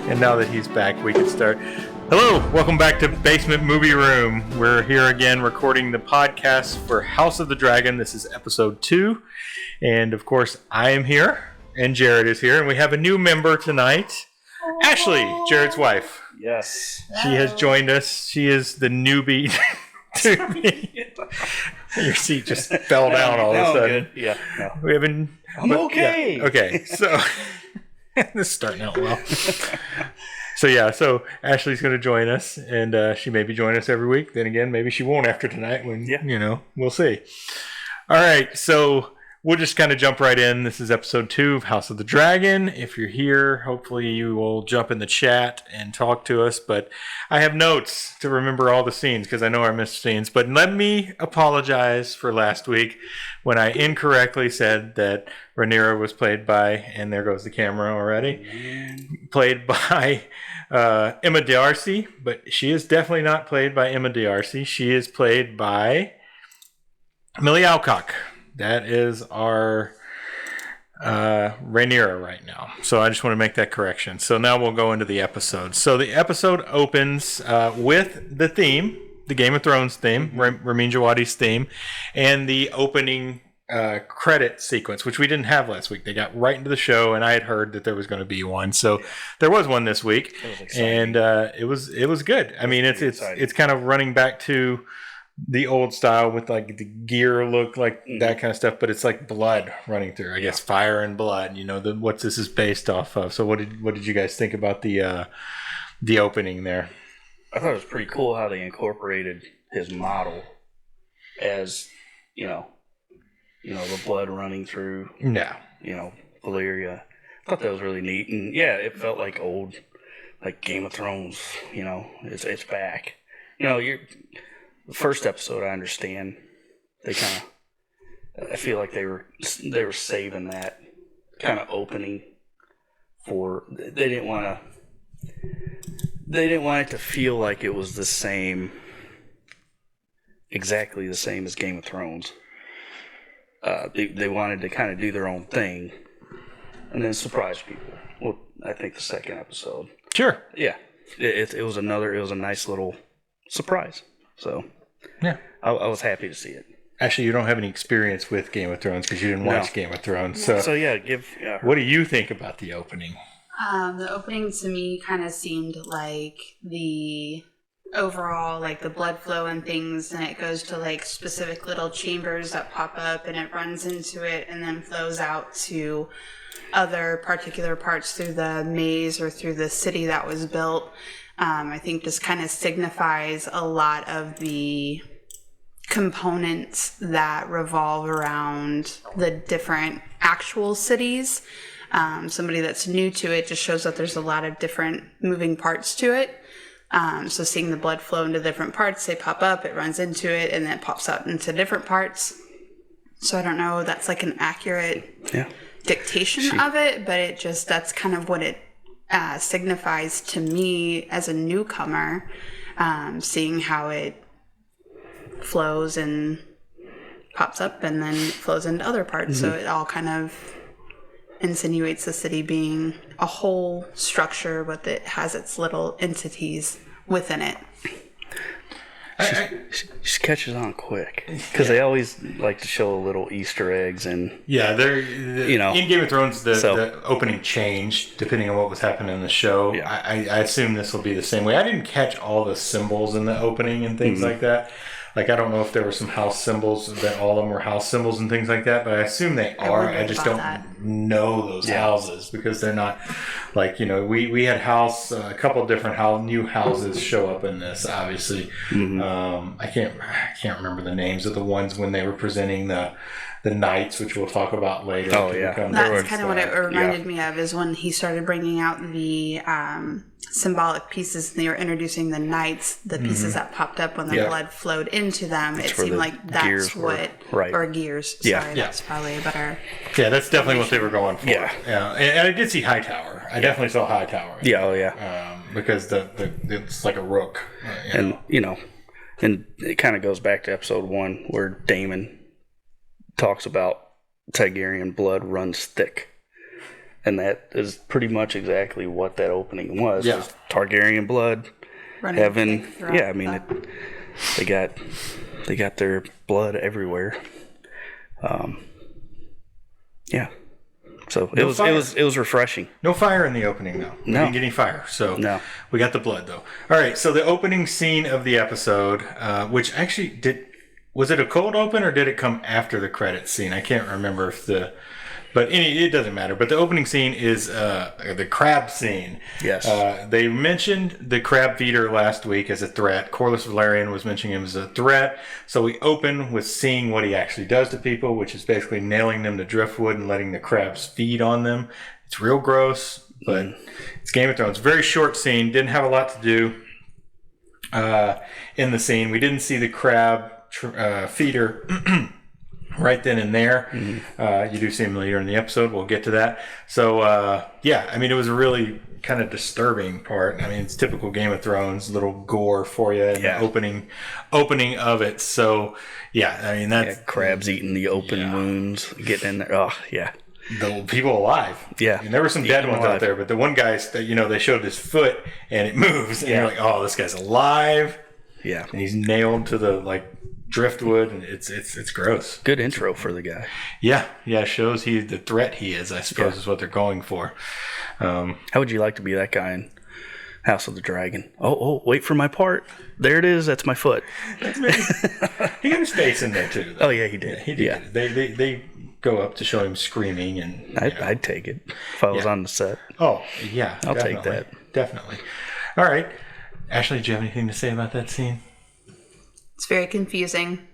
And now that he's back, we can start. Hello, welcome back to Basement Movie Room. We're here again recording the podcast for House of the Dragon. This is episode 2. And of course, I am here, and Jared is here, and we have a new member tonight. Ashley, Jared's wife. Yes. She has joined us. She is the newbie to me. Your seat just fell down all of a sudden. Good. Yeah. No. We haven't. I'm okay. Yeah, okay. So this is starting out well. So Ashley's going to join us, and she may be joining us every week. Then again, maybe she won't after tonight. We'll see. All right. So we'll just kind of jump right in. This is episode 2 of House of the Dragon. If you're here, hopefully you will jump in the chat and talk to us. But I have notes to remember all the scenes because I know I missed scenes. But let me apologize for last week when I incorrectly said that Rhaenyra was played by, and there goes the camera already, played by Emma D'Arcy. But she is definitely not played by Emma D'Arcy. She is played by Millie Alcock. That is our Rhaenyra right now. So I just want to make that correction. So now we'll go into the episode. So the episode opens with the theme, the Game of Thrones theme, Ramin Djawadi's theme, and the opening credit sequence, which we didn't have last week. They got right into the show, and I had heard that there was going to be one. So there was one this week, and it was good. I mean, it's kind of running back to the old style with like the gear look, like that kind of stuff, but it's like blood running through. I guess fire and blood. You know, what this is based off of. So what did you guys think about the opening there? I thought it was pretty cool how they incorporated his model as the blood running through. Yeah. Valyria. I thought that was really neat, and yeah, it felt like old, like Game of Thrones. It's back. The first episode, I understand. I feel like they were saving that kind of opening for. They didn't want it to feel like it was exactly the same as Game of Thrones. They wanted to kind of do their own thing, and then surprise people. Well, I think the second episode. Sure. Yeah, it was a nice little surprise. So. Yeah, I was happy to see it. Actually, you don't have any experience with Game of Thrones because you didn't watch Game of Thrones. So yeah, what do you think about the opening? The opening to me kind of seemed like the overall, like the blood flow and things, and it goes to like specific little chambers that pop up, and it runs into it, and then flows out to other particular parts through the maze or through the city that was built. I think this kind of signifies a lot of the components that revolve around the different actual cities. Somebody that's new to it just shows that there's a lot of different moving parts to it. So seeing the blood flow into different parts, they pop up, it runs into it, and then it pops out into different parts. So I don't know, that's like an accurate dictation of it, but that's kind of what it signifies to me as a newcomer, seeing how it flows and pops up and then flows into other parts. So it all kind of insinuates the city being a whole structure, but it has its little entities within it. She catches on quick because they always like to show little Easter eggs and in Game of Thrones the opening changed depending on what was happening in the show. I assume this will be the same way. I didn't catch all the symbols in the opening and things like that. Like, I don't know if there were some house symbols, that all of them were house symbols and things like that, but I assume they are. I just don't know those houses because they're not, like, we had a couple of different new houses show up in this, obviously. I can't remember the names of the ones when they were presenting the knights, which we'll talk about later. Oh, yeah. That's kind of what it reminded me of, is when he started bringing out the symbolic pieces and they were introducing the knights, the pieces that popped up when the blood flowed into them. It seemed like that's what... Or gears. Sorry, that's probably a better... Yeah, that's definitely what they were going for. Yeah. And I did see Hightower. I definitely saw Hightower. Because it's like a rook. And it kind of goes back to episode 1 where Daemon talks about Targaryen blood runs thick. And that is pretty much exactly what that opening was. Yeah. Was Targaryen blood, Running heaven. thick throughout Yeah, I mean, they got their blood everywhere. Yeah. So it was refreshing. No fire in the opening, though. We No. didn't get any fire, so No. we got the blood, though. All right, so the opening scene of the episode, which actually was it a cold open or did it come after the credits scene? I can't remember but it doesn't matter. But the opening scene is the crab scene. Yes. They mentioned the crab feeder last week as a threat. Corlys Velaryon was mentioning him as a threat. So we open with seeing what he actually does to people, which is basically nailing them to driftwood and letting the crabs feed on them. It's real gross, but it's Game of Thrones. Very short scene. Didn't have a lot to do in the scene. We didn't see the crab feeder right then and there. You do see him later in the episode. We'll get to that. So, I mean, it was a really kind of disturbing part. I mean, it's typical Game of Thrones, little gore for you in the opening of it. So, I mean, that's... crabs eating the open wounds, getting in there. Oh, yeah. The people alive. Yeah. And there were some dead ones out there, but the one guy, they showed his foot and it moves. And you're like, oh, this guy's alive. Yeah. And he's nailed to the, driftwood, and it's gross. Good intro for the guy. Yeah, shows the threat he is, I suppose, is what they're going for. How would you like to be that guy in House of the Dragon? Oh, wait for my part. There it is. That's my foot. That's me. He got his face in there too, though. Oh yeah, he did. Yeah, he did. Yeah. They go up to show him screaming, and I'd take it if I was on the set. Oh yeah, I'll take that. Definitely. All right, Ashley, do you have anything to say about that scene? It's very confusing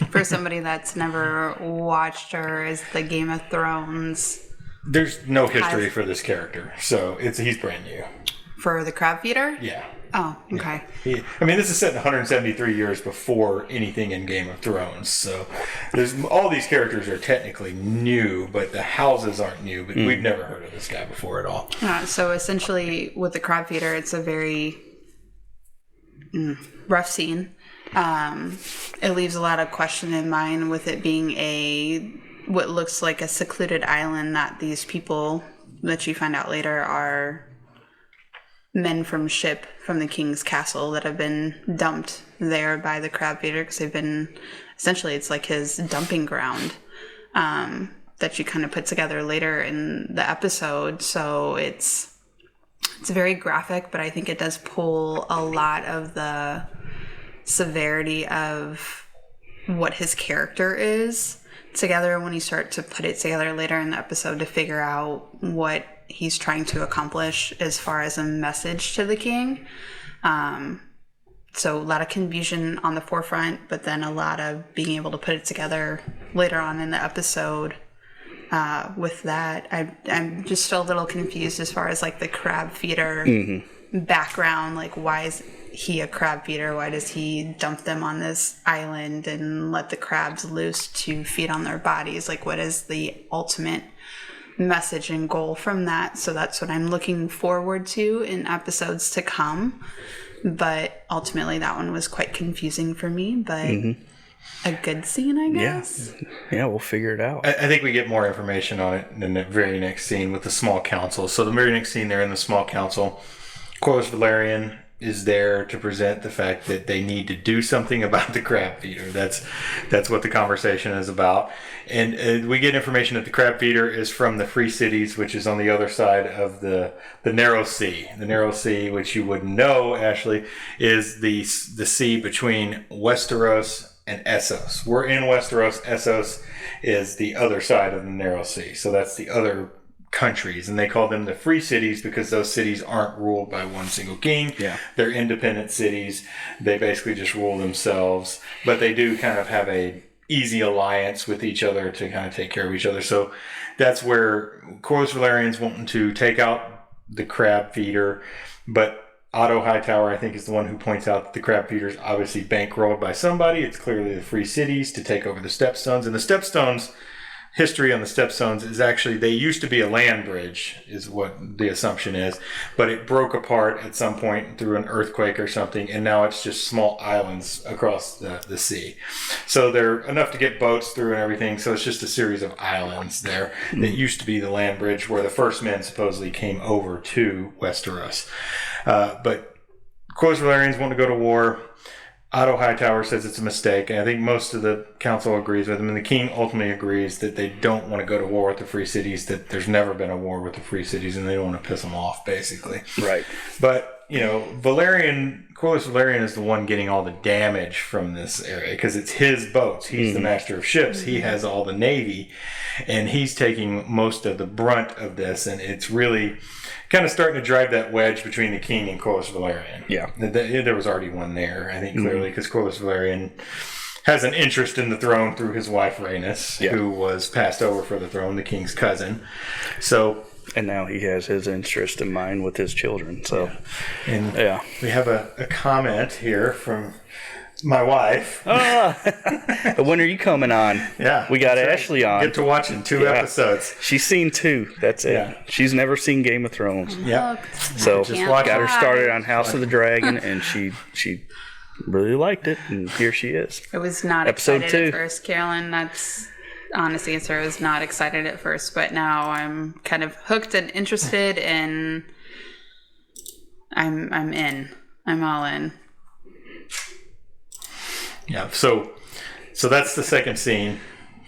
for somebody that's never watched or is the Game of Thrones. There's no history for this character, so he's brand new. For the crab feeder? Yeah. Oh, okay. Yeah. This is set 173 years before anything in Game of Thrones, so there's all these characters are technically new, but the houses aren't new. But we've never heard of this guy before at all. So essentially, with the crab feeder, it's a very rough scene. It leaves a lot of question in mind with it being what looks like a secluded island that these people that you find out later are men from the king's castle that have been dumped there by the crab feeder because they've been essentially it's like his dumping ground that you kind of put together later in the episode. So it's very graphic, but I think it does pull a lot of the severity of what his character is together when you start to put it together later in the episode to figure out what he's trying to accomplish as far as a message to the king. So a lot of confusion on the forefront, but then a lot of being able to put it together later on in the episode. With that, I'm just still a little confused as far as the crab feeder background. Why is he a crab feeder? Why does he dump them on this island and let the crabs loose to feed on their bodies? What is the ultimate message and goal from that? So that's what I'm looking forward to in episodes to come. But ultimately, that one was quite confusing for me. But a good scene, I guess. Yeah, we'll figure it out. I think we get more information on it in the very next scene with the small council. So the very next scene there in the small council, Corlys Velaryon is there to present the fact that they need to do something about the crab feeder. That's what the conversation is about. And we get information that the crab feeder is from the Free Cities, which is on the other side of the Narrow Sea. The Narrow Sea, which you wouldn't know, Ashley, is the sea between Westeros and Essos. We're in Westeros. Essos is the other side of the Narrow Sea. So that's the other countries, and they call them the Free Cities because those cities aren't ruled by one single king. Yeah. They're independent cities. They basically just rule themselves, but they do kind of have a easy alliance with each other to kind of take care of each other. So that's where Corlys Velaryon's wanting to take out the crab feeder, but Otto Hightower, I think, is the one who points out that the crab feeder is obviously bankrolled by somebody. It's clearly the Free Cities to take over the Stepstones, and the Stepstones history on the Stepstones is actually they used to be a land bridge, is what the assumption is, but it broke apart at some point through an earthquake or something, and now it's just small islands across the sea. So they're enough to get boats through and everything, so it's just a series of islands there that used to be the land bridge where the first men supposedly came over to Westeros. But Corlys Valerians want to go to war. Otto Hightower says it's a mistake, and I think most of the council agrees with him, and the king ultimately agrees that they don't want to go to war with the Free Cities, that there's never been a war with the Free Cities, and they don't want to piss them off, basically. Right. But, Corlys Valerian is the one getting all the damage from this area, because it's his boats. He's the master of ships. He has all the navy, and he's taking most of the brunt of this, and it's really kind of starting to drive that wedge between the king and Corlys Valerian. Yeah. There was already one there, I think, clearly, because Corlys Valerian has an interest in the throne through his wife, Rhaenys, who was passed over for the throne, the king's cousin. So... And now he has his interest in mind with his children. So, And we have a comment here from my wife. When are you coming on? Yeah. We got Ashley on. Get to watch in 2 episodes. She's seen 2. That's it. Yeah. She's never seen Game of Thrones. Yeah. So Just watch got it. her started on House of the Dragon, and she really liked it, and here she is. I was not Episode excited 2. at first, Carolyn. That's honest answer. I was not excited at first, but now I'm kind of hooked and interested, and I'm in. I'm all in. Yeah. So that's the second scene.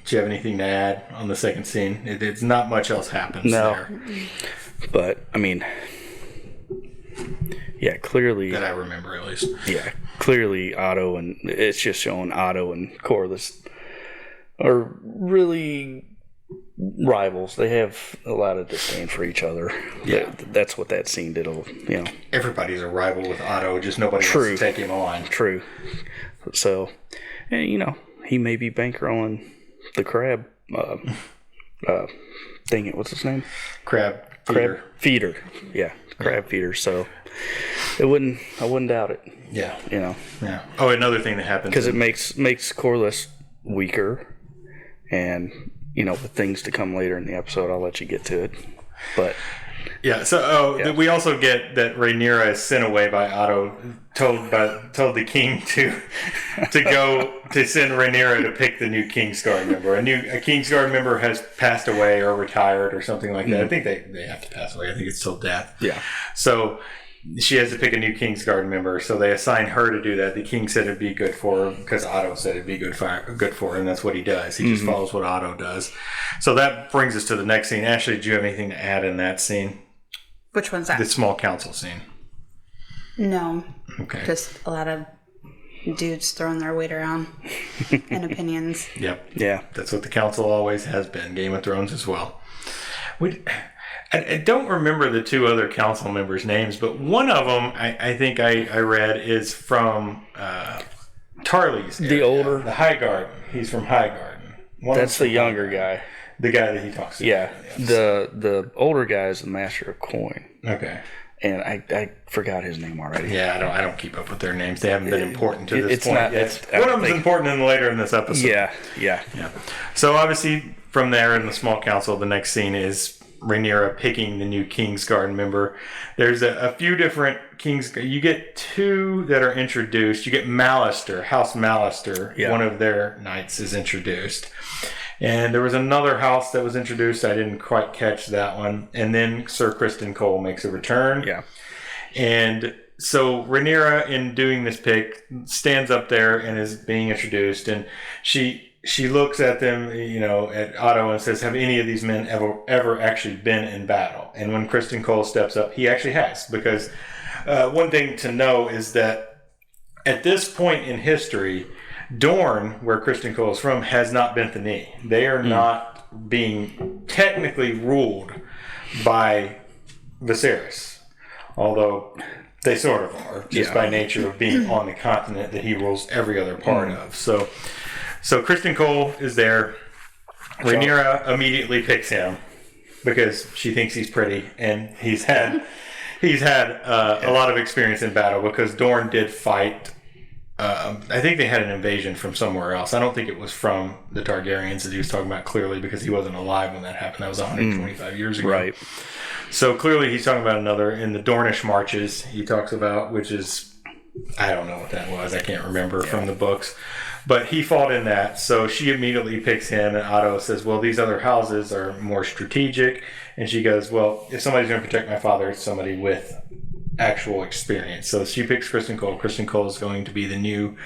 Do you have anything to add on the second scene? It's not much else happens there. But, I mean, yeah, clearly... That I remember, at least. Yeah, clearly Otto, and it's just showing Otto and Corlys are really rivals. They have a lot of disdain for each other. Yeah. That's what that scene did, Everybody's a rival with Otto, just nobody wants to take him on. True. So, and, he may be bankrolling the crab, dang it, what's his name? Crab feeder. Yeah, crab feeder. So, I wouldn't doubt it. Yeah. Yeah. Oh, another thing that happens. Because it makes Corlys weaker, and, with things to come later in the episode, I'll let you get to it. But... Yeah, so we also get that Rhaenyra is sent away by Otto, told the king to go to send Rhaenyra to pick the new Kingsguard member. A Kingsguard member has passed away or retired or something like that. I think they have to pass away. I think it's till death. Yeah. So she has to pick a new Kingsguard member. So they assign her to do that. The king said it'd be good for her because Otto said it'd be good for her, and that's what he does. He just follows what Otto does. So that brings us to the next scene. Ashley, do you have anything to add in that scene? Which one's that? The small council scene. No. Okay. Just a lot of dudes throwing their weight around and opinions. Yep. Yeah. That's what the council always has been. Game of Thrones as well. I don't remember the 2 other council members' names, but one of them I think I read is from Tarly's area, The older? The Highgarden. He's from Highgarden. That's the younger guy. The guy that he talks to. Yeah. The older guy is the Master of Coin. Okay. And I forgot his name already. Yeah, I don't keep up with their names. They haven't been important to this point yet. I One don't of them's important later in this episode. Yeah. So obviously, from there in the small council, the next scene is Rhaenyra picking the new Kingsguard member. There's a few different Kings. You get 2 that are introduced. You get Mallister, House Mallister. Yeah. One of their knights is introduced. And there was another house that was introduced. I didn't quite catch that one. And then Sir Criston Cole makes a return. Yeah. And so Rhaenyra, in doing this pick, stands up there and is being introduced. And she looks at them, at Otto, and says, have any of these men ever actually been in battle? And when Criston Cole steps up, he actually has. Because one thing to know is that at this point in history, Dorne, where Criston Cole is from, has not bent the knee. They are not being technically ruled by Viserys, although they sort of are, just by nature of being on the continent that he rules every other part of. So Criston Cole is there. Rhaenyra immediately picks him because she thinks he's pretty, and he's had a lot of experience in battle because Dorne did fight I think they had an invasion from somewhere else. I don't think it was from the Targaryens that he was talking about clearly, because he wasn't alive when that happened. That was 125 years ago. Right. So clearly he's talking about another, in the Dornish marches he talks about, which is, I don't know what that was. I can't remember from the books. But he fought in that. So she immediately picks him, and Otto says, well, these other houses are more strategic. And she goes, well, if somebody's going to protect my father, it's somebody with actual experience. So she picks Kristen Cole. Kristen Cole is going to be the new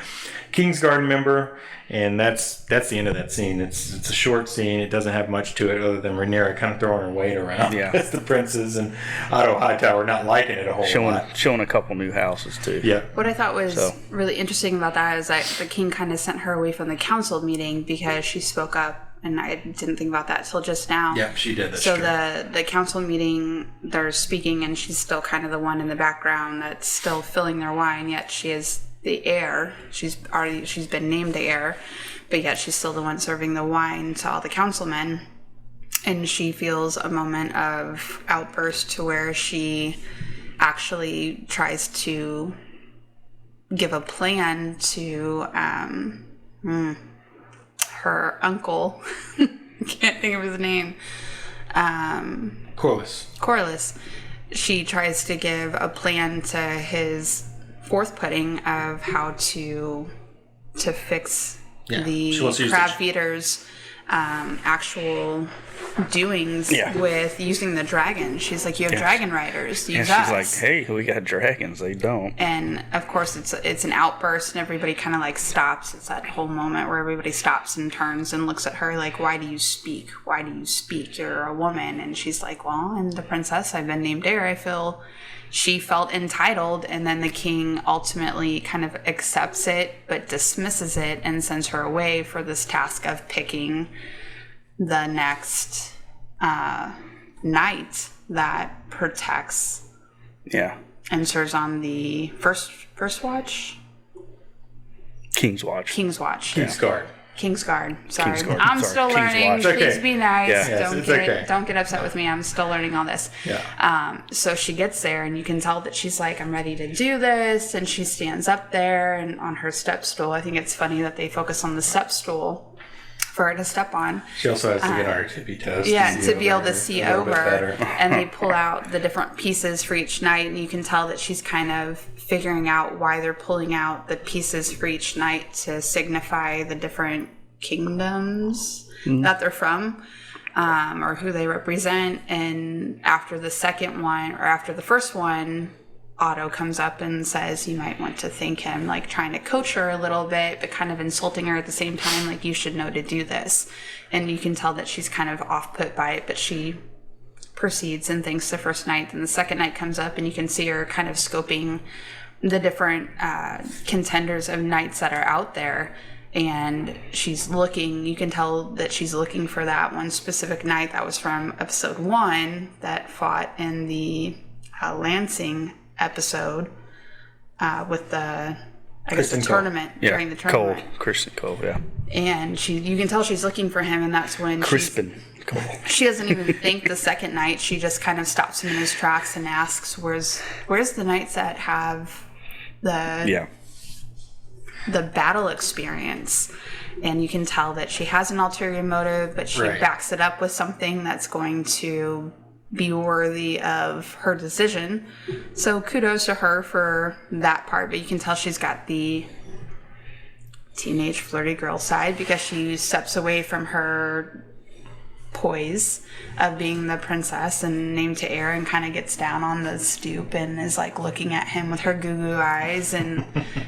Kingsguard member, and that's the end of that scene. It's a short scene. It doesn't have much to it other than Rhaenyra kind of throwing her weight around as the princess, and Otto Hightower not liking it a whole lot. Showing a couple new houses too. Yeah. What I thought was really interesting about that is that the king kind of sent her away from the council meeting because she spoke up. And I didn't think about that till just now. Yeah, she did. That's so true. the council meeting, they're speaking, and she's still kind of the one in the background that's still filling their wine. Yet she is the heir. She's been named the heir, but yet she's still the one serving the wine to all the councilmen. And she feels a moment of outburst to where she actually tries to give a plan to her uncle. Can't think of his name. Corlys. She tries to give a plan to his fourth pudding of how to fix the crab feeders' actual doings with using the dragon. She's like, you have dragon riders. Use us. She's like, hey, we got dragons. They don't. And of course, it's an outburst, and everybody kind of like stops. It's that whole moment where everybody stops and turns and looks at her like, why do you speak? Why do you speak? You're a woman. And she's like, well, I'm the princess. I've been named heir. She felt entitled, and then the king ultimately kind of accepts it but dismisses it and sends her away for this task of picking the next knight that protects and serves on the first watch? King's Watch. Kingsguard. Sorry. I'm still learning. Please be nice. Don't get upset with me. I'm still learning all this. Yeah. So she gets there, and you can tell that she's like, I'm ready to do this. And she stands up there and on her step stool. I think it's funny that they focus on the step stool for her to step on. She also has to get on her tippy toes. To be able to see over. And they pull out the different pieces for each night, and you can tell that she's kind of figuring out why they're pulling out the pieces for each night to signify the different kingdoms that they're from, or who they represent. And after the second one, or after the first one, Otto comes up and says you might want to thank him, like trying to coach her a little bit, but kind of insulting her at the same time, like you should know to do this. And you can tell that she's kind of off put by it, but she proceeds and thanks the first night. Then the second night comes up, and you can see her kind of scoping the different contenders of knights that are out there. And she's looking, you can tell that she's looking for that one specific knight that was from episode 1 that fought in the Lancing episode with the tournament during the tournament. Kristen Cole, And you can tell she's looking for him, and that's when Crispin Cole. She doesn't even think the second night. She just kind of stops him in his tracks and asks, "Where's the knights that have the battle experience?" And you can tell that she has an ulterior motive, but she backs it up with something that's going to be worthy of her decision. So kudos to her for that part, but you can tell she's got the teenage flirty girl side, because she steps away from her poise of being the princess and named to heir, and kind of gets down on the stoop and is like looking at him with her goo eyes, and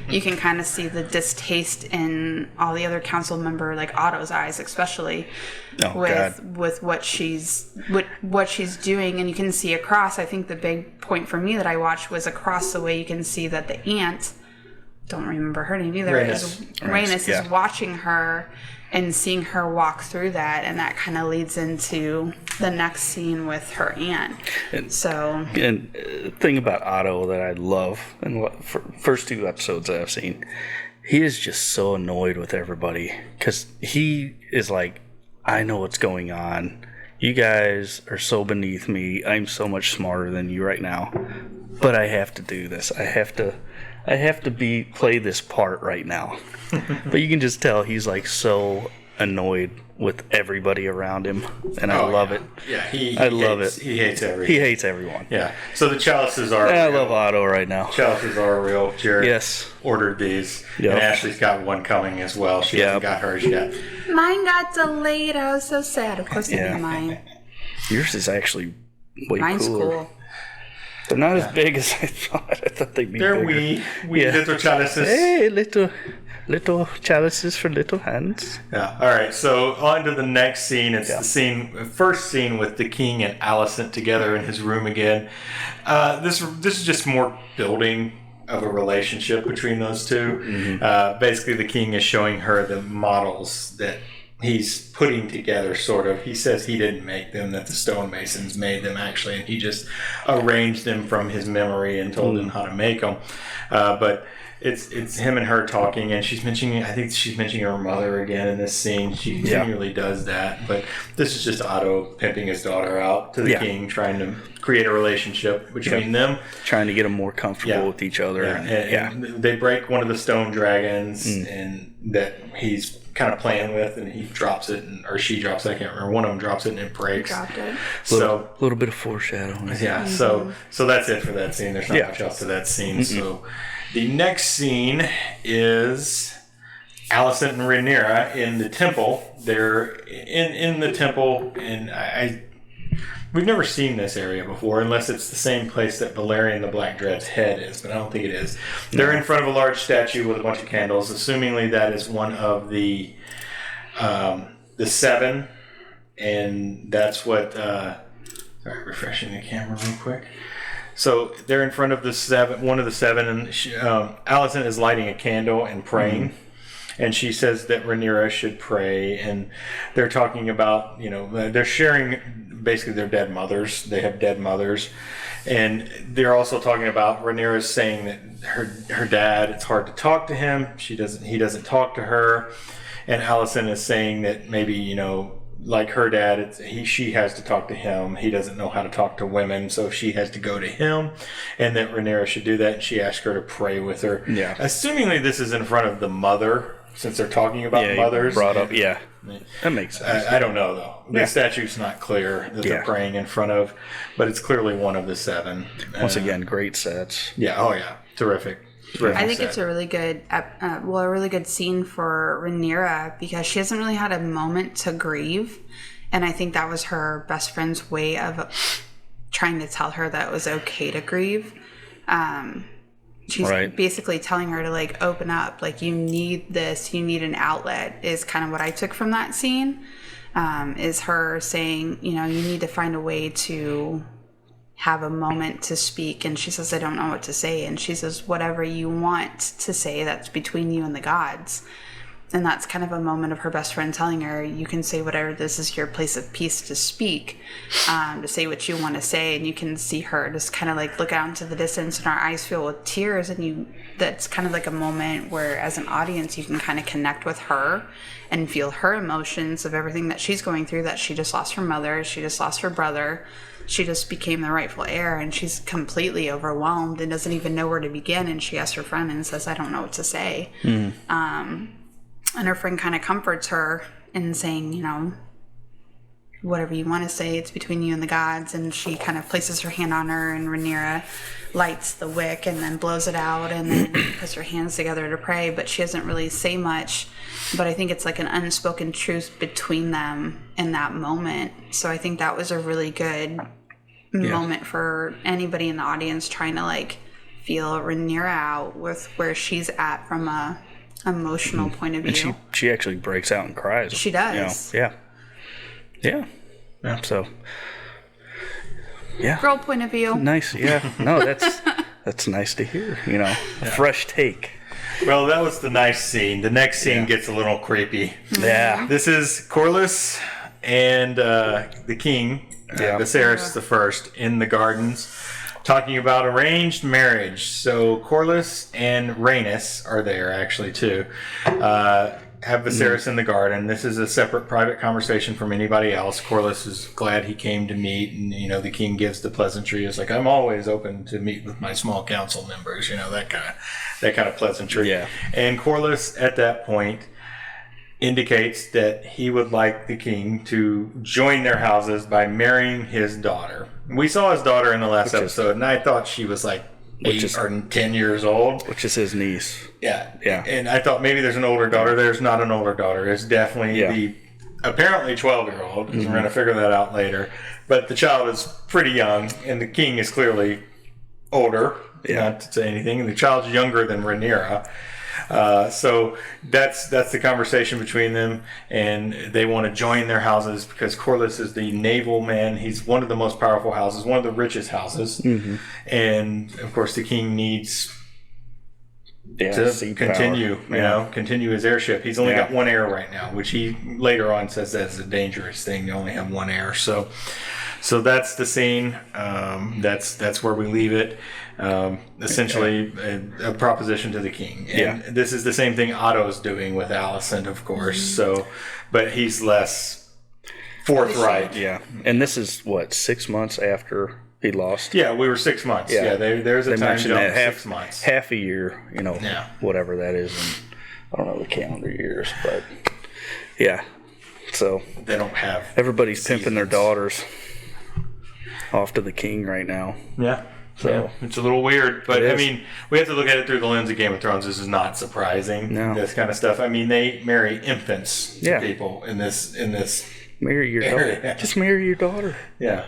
you can kind of see the distaste in all the other council member, like Otto's eyes especially, with what she's doing. And you can see across, I think the big point for me that I watched was across the way you can see that the aunt, don't remember her name either, Rhaenys is watching her and seeing her walk through that, and that kind of leads into the next scene with her aunt. And thing about Otto that I love, and first 2 episodes that I've seen, he is just so annoyed with everybody, because he is like, I know what's going on. You guys are so beneath me. I'm so much smarter than you right now, but I have to do this. I have I have to play this part right now. But you can just tell he's like so annoyed with everybody around him, and I love it. Yeah, I love it. He hates everyone. He hates everyone. Yeah. So the chalices are. I love Otto right now. Chalices are real. Jared ordered these, Yep. and Ashley's got one coming as well. She hasn't got hers yet. Mine got delayed. I was so sad. Of course, it'd be mine. Yours is actually way Mine's cooler. cool. They're not as big as I thought. I thought they'd be They're bigger. wee little chalices. Hey, little chalices for little hands. Yeah. All right. So on to the next scene. It's the first scene with the king and Alicent together in his room again. This is just more building of a relationship between those two. Mm-hmm. Basically, the king is showing her the models that he's putting together, sort of. He says he didn't make them, that the stonemasons made them, actually, and he just arranged them from his memory and told them how to make them. But it's him and her talking, and I think she's mentioning her mother again in this scene. She continually does that, but this is just Otto pimping his daughter out to the king, trying to create a relationship between them. Trying to get them more comfortable with each other. And they break one of the stone dragons, and that he's kind of playing with, and he drops it, or she drops it, I can't remember. One of them drops it and it breaks. Dropped it. So a little bit of foreshadowing. Yeah. So that's it for that scene. There's not much else to that scene. So the next scene is Alicent and Rhaenyra in the temple. They're in the temple, and we've never seen this area before, unless it's the same place that Valerian the Black Dread's head is, but I don't think it is. They're in front of a large statue with a bunch of candles. Assumingly that is one of the seven, and that's what... sorry, refreshing the camera real quick. So they're in front of one of the seven, and Alicent is lighting a candle and praying. And she says that Rhaenyra should pray, and they're talking about, they're sharing basically their dead mothers. They have dead mothers, and they're also talking about Rhaenyra saying that her dad, it's hard to talk to him. He doesn't talk to her, and Alicent is saying that maybe, like her dad, she has to talk to him. He doesn't know how to talk to women, so she has to go to him, and that Rhaenyra should do that, and she asked her to pray with her. Yeah. Assumingly this is in front of the mother, since they're talking about mothers. Brought up, that makes sense. I don't know, though. The statue's not clear that they're praying in front of, but it's clearly one of the seven. Once again, great sets. Yeah, oh yeah, terrific. I think it's a really good, a really good scene for Rhaenyra, because she hasn't really had a moment to grieve, and I think that was her best friend's way of trying to tell her that it was okay to grieve. She's basically telling her to open up, you need this, you need an outlet, is kind of what I took from that scene. Is her saying, you need to find a way to have a moment to speak. And she says, I don't know what to say. And she says, whatever you want to say, that's between you and the gods. And that's kind of a moment of her best friend telling her, you can say whatever, this is your place of peace to speak, to say what you want to say. And you can see her just kind of look out into the distance, and her eyes fill with tears. And that's kind of a moment where, as an audience, you can kind of connect with her and feel her emotions of everything that she's going through, that she just lost her mother, she just lost her brother, she just became the rightful heir, and she's completely overwhelmed and doesn't even know where to begin. And she asks her friend and says, I don't know what to say. And her friend kind of comforts her in saying, whatever you want to say, it's between you and the gods. And she kind of places her hand on her, and Rhaenyra lights the wick and then blows it out and then puts her hands together to pray. But she doesn't really say much. But I think it's an unspoken truth between them in that moment. So I think that was a really good moment for anybody in the audience trying to feel Rhaenyra out with where she's at from a emotional point of view. And she actually breaks out and cries. She does. Yeah. So, girl point of view. Nice. Yeah. No, that's nice to hear. A fresh take. Well, that was the nice scene. The next scene gets a little creepy. Yeah. This is Corlys and the king, Viserys the First, in the gardens, talking about arranged marriage. So Corlys and Rhaenys are there, actually, too. have Viserys in the garden. This is a separate private conversation from anybody else. Corlys is glad he came to meet, and the king gives the pleasantry. It's like, I'm always open to meet with my small council members. That kind of pleasantry. Yeah. And Corlys at that point indicates that he would like the king to join their houses by marrying his daughter. We saw his daughter in the last episode, and I thought she was like 8 or 10 years old. Which is his niece. Yeah. Yeah. And I thought maybe there's an older daughter. There's not an older daughter. It's definitely the apparently 12-year-old, because we're going to figure that out later. But the child is pretty young, and the king is clearly older, not to say anything. And the child's younger than Rhaenyra. So that's the conversation between them, and they want to join their houses because Corlys is the naval man. He's one of the most powerful houses, one of the richest houses, and of course the king needs to continue, continue his heirship. He's only got one heir right now, which he later on says that's a dangerous thing to only have one heir. So that's the scene. That's where we leave it. Essentially a proposition to the king. And this is the same thing Otto's doing with Alicent, of course. So, but he's less forthright. Yeah. And this is 6 months after he lost? Yeah, we were 6 months. Yeah, there's a time jump of 6 months. Half a year, whatever that is. I don't know the calendar years, but yeah. So they don't have everybody's pimping their daughters off to the king right now. Yeah. So it's a little weird, but I mean, we have to look at it through the lens of Game of Thrones. This is not surprising. No. This kind of stuff. I mean, they marry infants to people in this marry your daughter. Just marry your daughter. Yeah.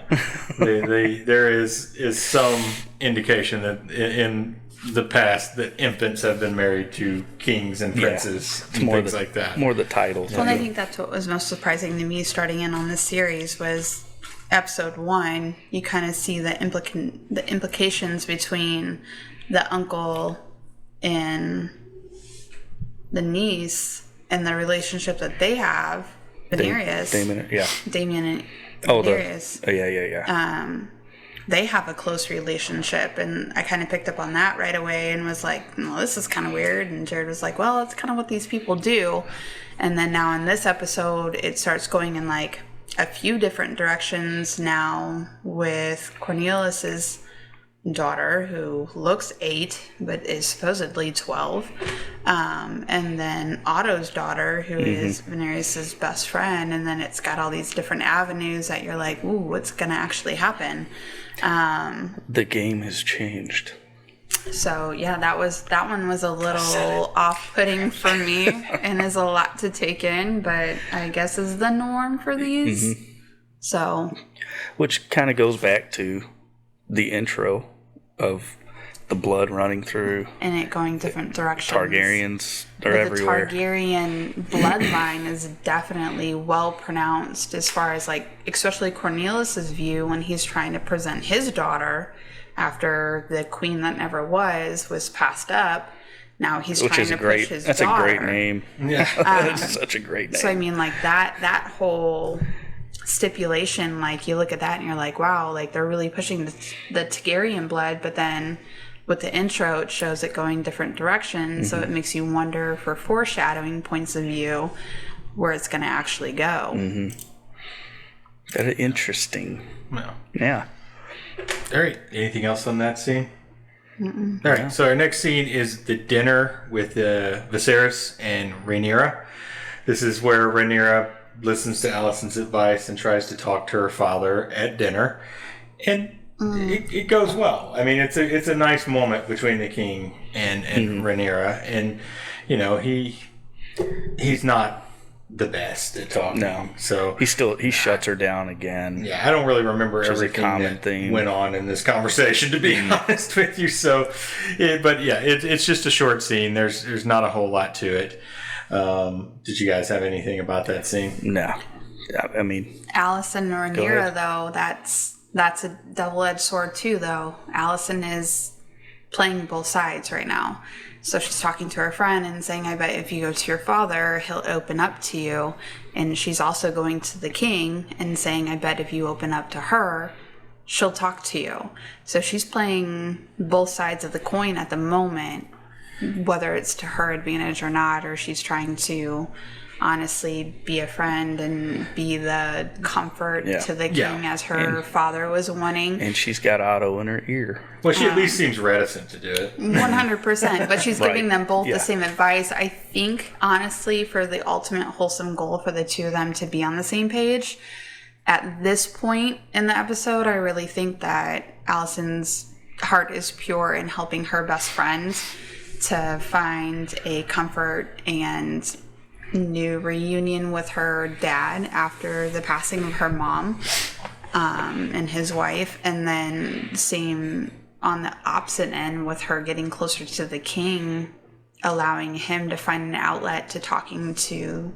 There is some indication that in the past that infants have been married to kings and princes and things like that. More the titles. Well, I think that's what was most surprising to me starting in on this series was episode 1, you kind of see the implications between the uncle and the niece and the relationship that they have. Damien and Daenerys. They have a close relationship, and I kind of picked up on that right away and was like, well, this is kind of weird. And Jared was like, well, it's kind of what these people do. And then now in this episode, it starts going in like a few different directions now with Cornelius's daughter, who looks 8 but is supposedly 12, and then Otto's daughter, who is Viserys' best friend, and then it's got all these different avenues that you're like, ooh, what's gonna actually happen? The game has changed. So yeah, that one was a little off-putting for me and is a lot to take in, but I guess is the norm for these. So, which kind of goes back to the intro of the blood running through and it going different directions. Targaryens are everywhere. The Targaryen bloodline is definitely well pronounced as far as like, especially Cornelius's view when he's trying to present his daughter after the queen that never was passed up. Now he's trying to push his daughter. That's a great name. Yeah, that's such a great name. So I mean, like that whole stipulation, like you look at that and you're like, wow, like they're really pushing the Targaryen blood, but then with the intro it shows it going different directions, so it makes you wonder for foreshadowing points of view where it's going to actually go. That is interesting. Well, yeah. All right. Anything else on that scene? All right. So our next scene is the dinner with Viserys and Rhaenyra. This is where Rhaenyra listens to Alicent's advice and tries to talk to her father at dinner, and it goes well. I mean, it's a nice moment between the king and Rhaenyra, and he's not the best at talking. No. So he shuts her down again. Yeah, I don't really remember everything that went on in this conversation, to be honest with you. So, it's just a short scene. There's not a whole lot to it. Did you guys have anything about that scene? No. I mean, Alicent and Rhaenyra, though, that's a double-edged sword too, though. Alicent is playing both sides right now. So she's talking to her friend and saying, I bet if you go to your father, he'll open up to you. And she's also going to the king and saying, I bet if you open up to her, she'll talk to you. So she's playing both sides of the coin at the moment. whether it's to her advantage or not, or she's trying to honestly be a friend and be the comfort to the king as her father was wanting. And she's got Otto in her ear. Well, she at least seems reticent to do it. 100%. But she's giving them both the same advice. I think, honestly, for the ultimate wholesome goal for the two of them to be on the same page, at this point in the episode, I really think that Allison's heart is pure in helping her best friend to find a comfort and new reunion with her dad after the passing of her mom and his wife, and then same on the opposite end with her getting closer to the king, allowing him to find an outlet to talking to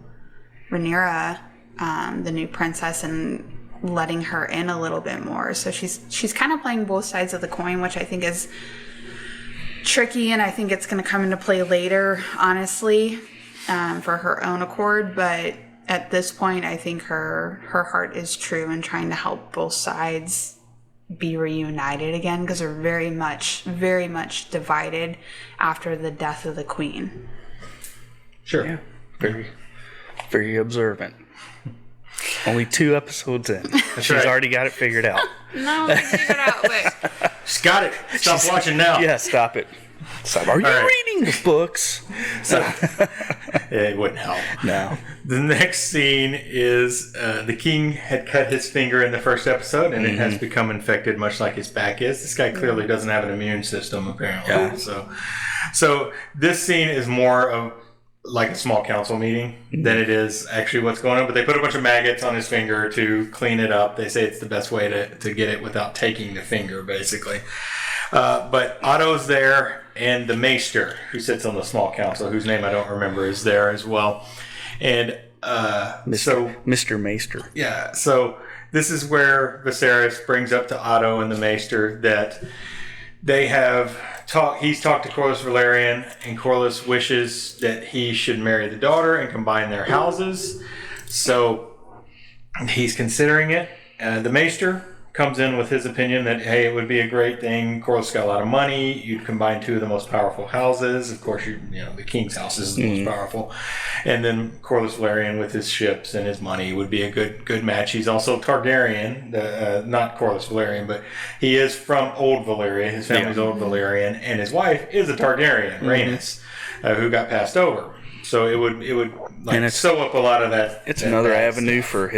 Rhaenyra, the new princess, and letting her in a little bit more. So she's kind of playing both sides of the coin, which I think is tricky, and I think it's going to come into play later, honestly, for her own accord. But at this point, I think her heart is true in trying to help both sides be reunited again, because they're very much divided after the death of the queen. Sure. Yeah. Very, very observant. Only 2 episodes in. She's already got it figured out. No, figure it out. Wait. She's got it. Stop watching now. Yeah, stop it. Stop. Are you reading the books? So, it wouldn't help. No. The next scene is the king had cut his finger in the first episode, and it has become infected, much like his back is. This guy clearly doesn't have an immune system, apparently. Yeah. So this scene is more of like a small council meeting than it is actually what's going on. But they put a bunch of maggots on his finger to clean it up. They say it's the best way to get it without taking the finger, basically. But Otto's there, and the Maester, who sits on the small council, whose name I don't remember, is there as well. And Mr. Maester. Yeah, so this is where Viserys brings up to Otto and the Maester that they have he's talked to Corlys Velaryon, and Corlys wishes that he should marry the daughter and combine their houses. So he's considering it. The Maester comes in with his opinion that, hey, it would be a great thing. Corlys got a lot of money. You'd combine 2 of the most powerful houses. Of course, the king's house is the most powerful. And then Corlys Velaryon with his ships and his money would be a good match. He's also Targaryen, not Corlys Velaryon, but he is from Old Valyria. His family's Old Valyrian, and his wife is a Targaryen, Rhaenys, who got passed over. So it would like sew up a lot of that. It's another avenue for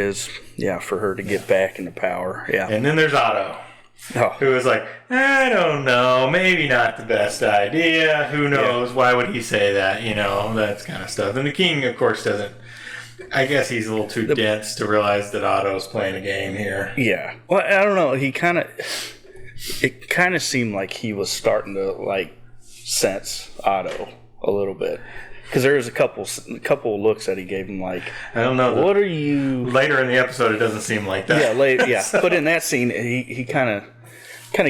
for her to get back into power. Yeah. And then there's Otto, who is like, I don't know, maybe not the best idea. Who knows? Why would he say that? That kind of stuff. And the king, of course, doesn't. I guess he's a little too dense to realize that Otto's playing a game here. Yeah. Well, I don't know. It kind of seemed like he was starting to sense Otto a little bit. Because there was a couple of looks that he gave him, like, I don't know. What are you? Later in the episode, it doesn't seem like that. Yeah, But in that scene, he kind of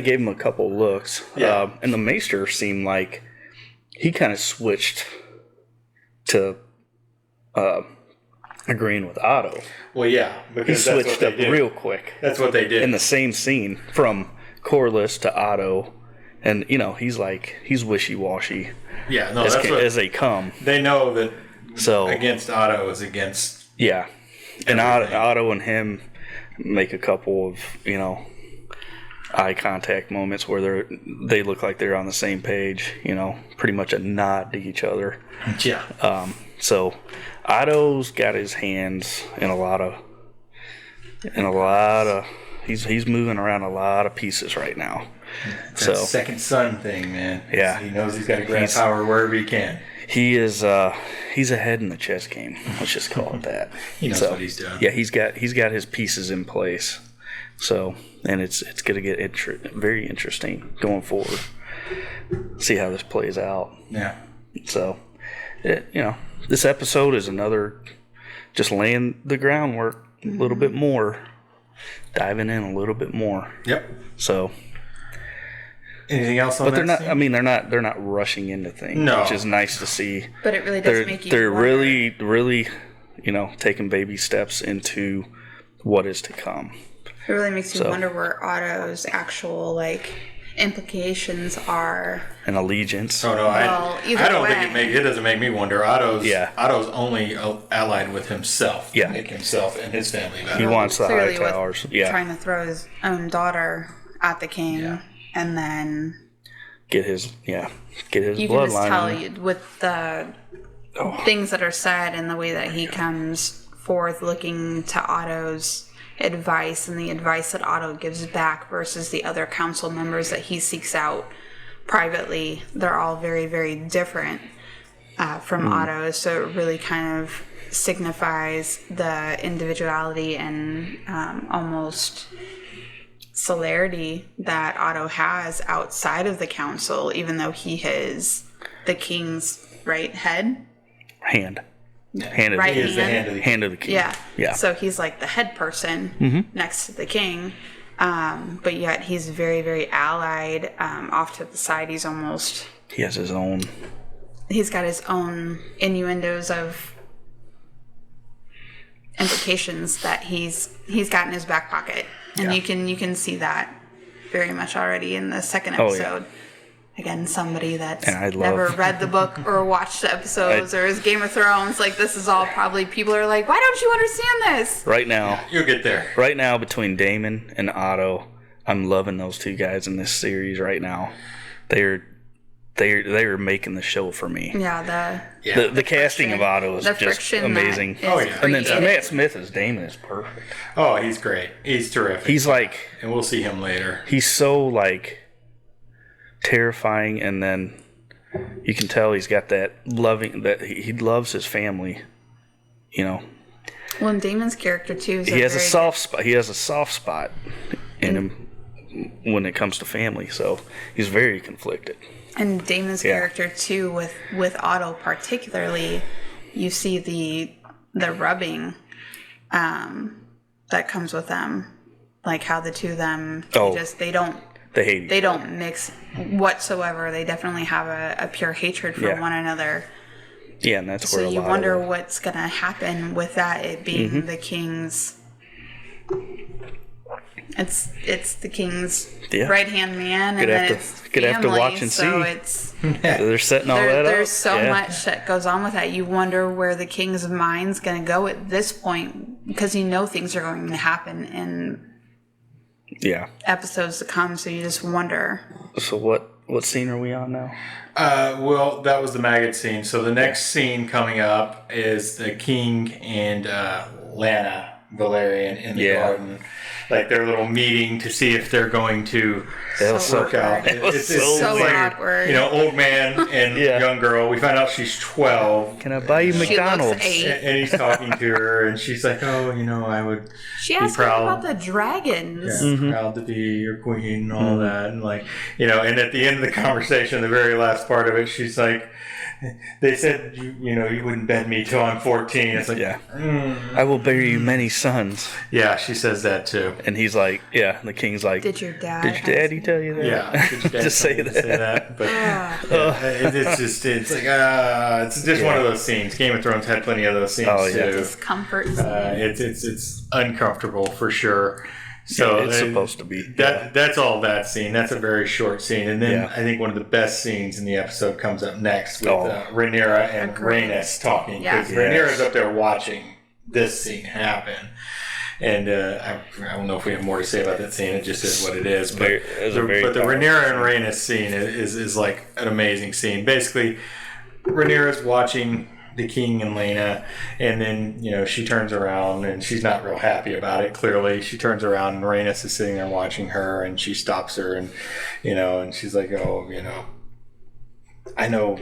gave him a couple of looks. Yeah. And the Maester seemed like he kind of switched to agreeing with Otto. Well, yeah, because he switched up real quick. That's what they did in the same scene from Corlys to Otto, and he's wishy-washy. Yeah, no, as they come. They know that against Otto is against. Yeah, and Otto and him make a couple of eye contact moments where they look like they're on the same page. Pretty much a nod to each other. Yeah. So Otto's got his hands in a lot of. He's moving around a lot of pieces right now. That second son thing, man. Yeah. He knows he's got to grab power wherever he can. He is he's ahead in the chess game. Let's just call it that. He knows what he's doing. Yeah, he's got his pieces in place. So, and it's going to get very interesting going forward. See how this plays out. Yeah. So, this episode is another just laying the groundwork a little bit more, diving in a little bit more. Yep. So, anything else on that? But they're not rushing into things, which is nice to see. But it really does make you They're wonder. really, taking baby steps into what is to come. It really makes you wonder where Otto's actual, implications are. An allegiance. Oh no, Either I don't way. think it doesn't make me wonder. Otto's Yeah. only allied with himself. Yeah. Make himself and his family better. He wants the high Clearly with towers. Yeah. trying to throw his own daughter at the king, and then Get his you can just bloodline. tell with the things that are said and the way that he comes forth looking to Otto's advice and the advice that Otto gives back versus the other council members that he seeks out privately. They're all very, very different from Otto, so it really kind of signifies the individuality and almost celerity that Otto has outside of the council, even though he is the king's right hand. Hand of Right He is the hand of the hand of the king. Yeah. So he's like the head person next to the king. But yet he's very, very allied. Off to the side, he's He has his own. He's got his own innuendos of implications that he's got in his back pocket, and you can see that very much already in the second episode. Again, somebody that's never read the book or watched the episodes or is Game of Thrones, like this is all probably people are like, why don't you understand this? Right now, you'll get there. Right now, between Damon and Otto, I'm loving those two guys in this series right now. They're making the show for me. Yeah, the casting of Otto is just amazing. And then Matt Smith as Damon is perfect. Oh, he's great. He's terrific. He's like, and we'll see him later. He's so like terrifying, and then you can tell he's got that loving that he loves his family. You know. Well, and Damon's character too. He has a soft spot. He has a soft spot in him when it comes to family. So he's very conflicted. And Damon's character too, with Otto particularly, you see the rubbing that comes with them, like how the two of them they hate they don't mix whatsoever. They definitely have a pure hatred for one another. Yeah, and that's where so you wonder what's gonna happen with that. It being the king's. It's the king's right hand man, and then it's family. Have to watch and so see. It's they're setting all that up. There's so much that goes on with that. You wonder where the king's mind's going to go at this point, because you know things are going to happen in episodes to come. So you just wonder. So what scene are we on now? Well, that was the maggot scene. So the next scene coming up is the king and Lana Valerian in the garden. Like their little meeting to see if they're going to work out. It's so like, awkward. You know, old man and young girl. We find out she's 12. Can I buy you McDonald's? And he's talking to her, and she's like, "Oh, you know, I would." She asked her about the dragons. Yeah, proud to be your queen and all that, and like, you know. And at the end of the conversation, the very last part of it, she's like, "They said you know you wouldn't bed me till I'm 14." It's like, I will bear you many sons. Yeah, she says that too. And he's like, the king's like, Did your daddy tell you that? Yeah, did your dad just say that. But it's just one of those scenes. Game of Thrones had plenty of those scenes too. Discomfort. It's uncomfortable for sure. So it's supposed to be. That's all that scene. That's a very short scene. And then I think one of the best scenes in the episode comes up next with Rhaenyra and Rhaenys talking. Because Rhaenyra's up there watching this scene happen. And I don't know if we have more to say about that scene. It just is what it is. But the Rhaenyra and Rhaenys scene is like an amazing scene. Basically, Rhaenyra's watching the king and Lena, and then you know she turns around and she's not real happy about it. Clearly, she turns around and Rhaenys is sitting there watching her, and she stops her, and you know, and she's like, "Oh, you know, I know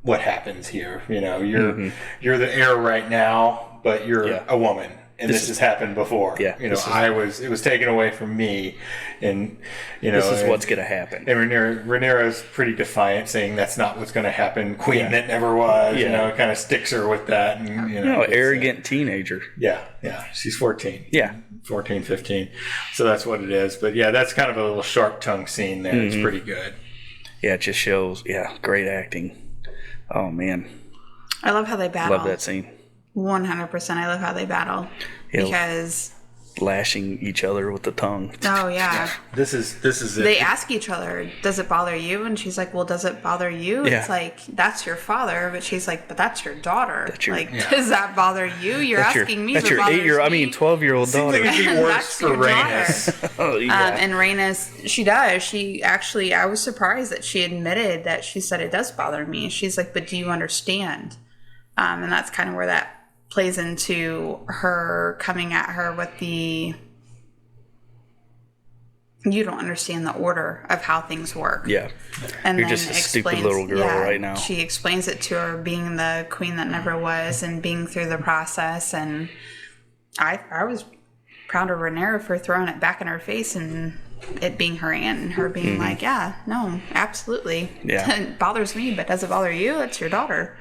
what happens here. You know, you're the heir right now, but you're a woman." And this has happened before. Yeah, you know, it was taken away from me, and you know, this is what's going to happen. And Rhaenyra's pretty defiant, saying that's not what's going to happen. Queen that never was. You know, kind of sticks her with that, and you know, arrogant teenager. Yeah, she's 14. Yeah, 14, 15. So that's what it is. But yeah, that's kind of a little sharp tongue scene there. It's pretty good. Yeah, it just shows. Yeah, great acting. Oh man, I love how they battle. Love that scene. 100%. I love how they battle because lashing each other with the tongue. Oh yeah. This is it. They ask each other, "Does it bother you?" And she's like, "Well, does it bother you?" Yeah. It's like, "That's your father," but she's like, "But that's your daughter." That's your- Does that bother you? You're asking me. That's if it your bothers 8-year, I me. mean 12-year-old Seems daughter. like it'd be worse That's for your daughter. Rhaenys. Oh yeah. And Rhaenys, she does. She actually, I was surprised that she admitted that she said it does bother me. She's like, "But do you understand?" And that's kind of where that plays into her coming at her with the, "You don't understand the order of how things work." Yeah. And You're then just a stupid explains- little girl right now. She explains it to her, being the queen that never was and being through the process. And I was proud of Rhaenyra for throwing it back in her face and it being her aunt and her being like, "Yeah, no, absolutely. Yeah. It bothers me, but does it bother you? It's your daughter."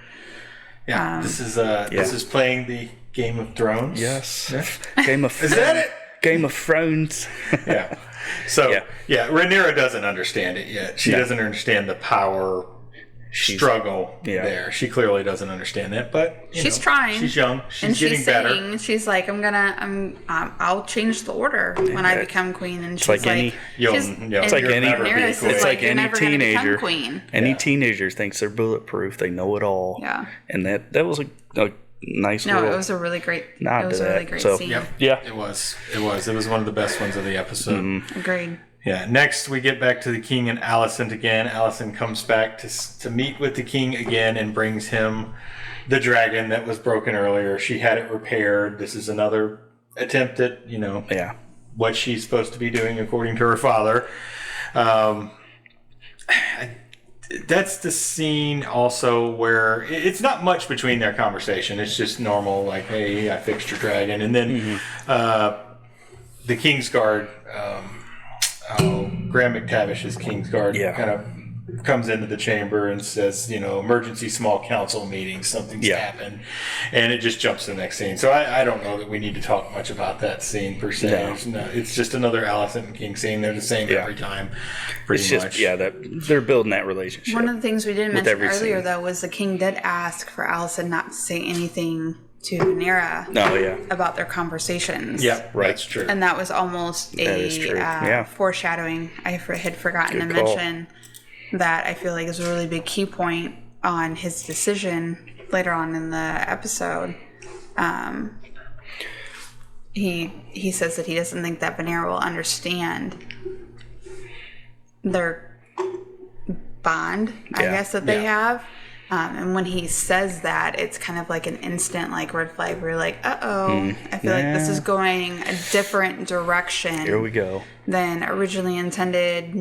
Yeah, this is playing the Game of Thrones. Yes. Yeah. Game of Is that it? Game of Thrones. Yeah. So Yeah. Rhaenyra doesn't understand it yet. She doesn't understand the power struggle there. She clearly doesn't understand that, but She's trying. She's young. She's And getting she's better. saying, she's like, I'll change the order when I become queen. And she's like any- It's like any- Rhaenyra says, it's like "You're any never gonna become teenager. queen." Any teenager thinks they're bulletproof. They know it all. Yeah. And that was a nice No, little it was a really great. nod It was to a really that. great So, scene. Yep. Yeah. It was one of the best ones of the episode. Agreed. Yeah. Next, we get back to the king and Alicent again. Alicent comes back to meet with the king again and brings him the dragon that was broken earlier. She had it repaired. This is another attempt at Yeah. what she's supposed to be doing according to her father. That's the scene also where it's not much between their conversation. It's just normal, like, "Hey, I fixed your dragon," and then the Kingsguard. Graham McTavish's Kingsguard kind of comes into the chamber and says, "Emergency small council meeting, something's happened," and it just jumps to the next scene. So I don't know that we need to talk much about that scene per se. It's just another Alicent and King scene. They're the same every time, pretty much. That they're building that relationship. One of the things we didn't mention every earlier, scene. though, was the king did ask for Alicent not to say anything to Rhaenyra about their conversations. Yeah, right. That's true. And that was almost is true. foreshadowing. I had forgotten to mention that. I feel like is a really big key point on his decision later on in the episode. He says that he doesn't think that Rhaenyra will understand their bond, I guess, that they have. And when he says that, it's kind of like an instant red flag where you're like, uh-oh, I feel like this is going a different direction. Here we go. Than originally intended,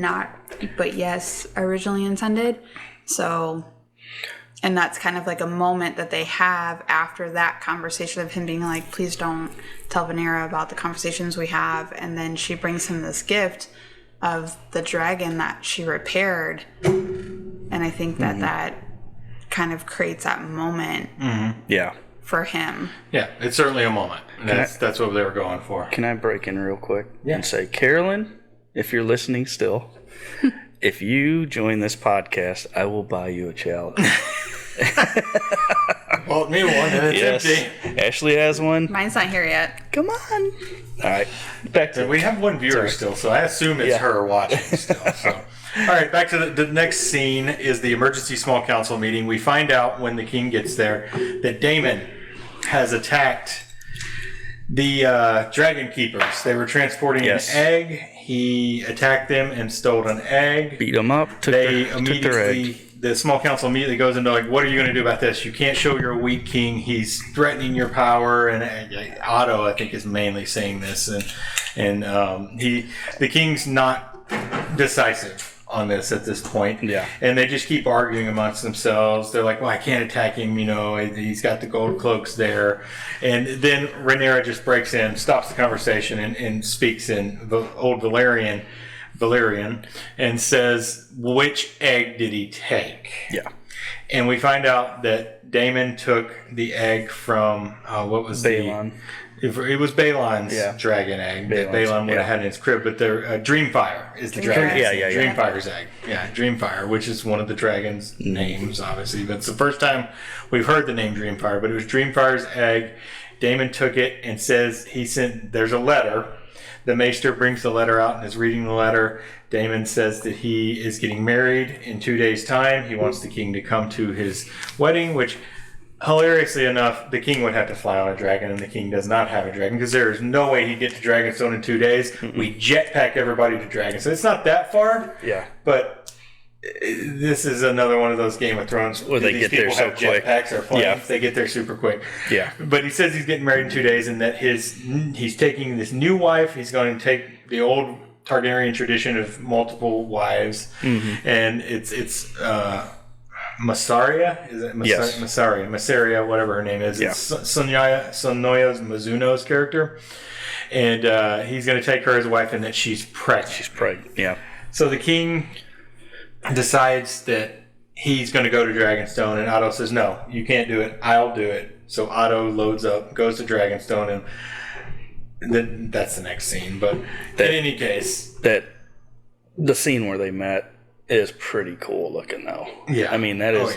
but yes, originally intended. So, and that's kind of like a moment that they have after that conversation of him being like, "Please don't tell Rhaenyra about the conversations we have." And then she brings him this gift of the dragon that she repaired. And I think that kind of creates that moment for him. Yeah, it's certainly a moment. That's what they were going for. Can I break in real quick and say, Carolyn, if you're listening still, if you join this podcast, I will buy you a chalice. Well, me one, and it's empty. Ashley has one. Mine's not here yet. Come on. All right, back to we have one viewer still, so I assume it's her watching still. So. All right, back to the next scene is the emergency small council meeting. We find out when the king gets there that Daemon has attacked the dragon keepers. They were transporting an egg. He attacked them and stole an egg. Beat them up. Took their egg. The small council immediately goes into what are you going to do about this? You can't show you're a weak king. He's threatening your power. And Otto, I think, is mainly saying this. And the king's not decisive on this at this point. Yeah. And they just keep arguing amongst themselves. They're like, "Well, I can't attack him. He's got the gold cloaks there." And then Rhaenyra just breaks in, stops the conversation, and speaks in old Valerian, and says, "Which egg did he take?" Yeah. And we find out that Daemon took the egg from, what was Balon. It was Balon's dragon egg that Balon would have had in his crib, but their Dreamfire is the dragon. Dreamfire's egg. Yeah, Dreamfire, which is one of the dragon's names, obviously. But it's the first time we've heard the name Dreamfire, but it was Dreamfire's egg, Daemon took it and says there's a letter. The Maester brings the letter out and is reading the letter. Daemon says that he is getting married in 2 days' time. He wants the king to come to his wedding, which, hilariously enough, the king would have to fly on a dragon, and the king does not have a dragon because there is no way he'd get to Dragonstone in 2 days. We jetpack everybody to Dragon. So it's not that far. Yeah. But this is another one of those Game of Thrones where they get there so quick. Jetpacks or planes. They get there super quick. Yeah. But he says he's getting married in 2 days, and that he's taking this new wife. He's going to take the old Targaryen tradition of multiple wives, and it's Massaria, is it? Yes. Massaria, whatever her name is. Yeah. It's Sonoya Mizuno's character, and he's going to take her as a wife, and that she's pregnant. She's pregnant. Yeah. So the king decides that he's going to go to Dragonstone, and Otto says, "No, you can't do it. I'll do it." So Otto loads up, goes to Dragonstone, and that's the next scene. But in any case, the scene where they met is pretty cool looking, though. Yeah, I mean that is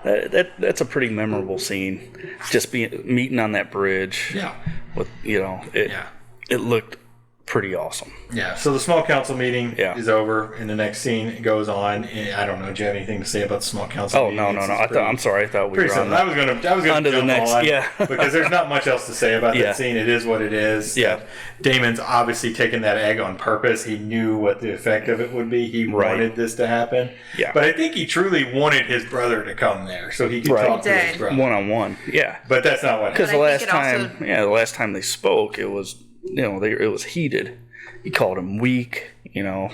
that's a pretty memorable scene. Just meeting on that bridge. Yeah, with it looked pretty awesome. Yeah. So the small council meeting is over, and the next scene goes on. I don't know. Do you have anything to say about the small council? No. I'm sorry. I thought we were on. I was gonna jump the next. On because there's not much else to say about that scene. It is what it is. Yeah. Damon's obviously taken that egg on purpose. He knew what the effect of it would be. He wanted this to happen. Yeah. But I think he truly wanted his brother to come there so he could talk to his brother 1-on-1. Yeah. But that's not what happened. Because the last time they spoke, it was. It was heated. He called him weak, and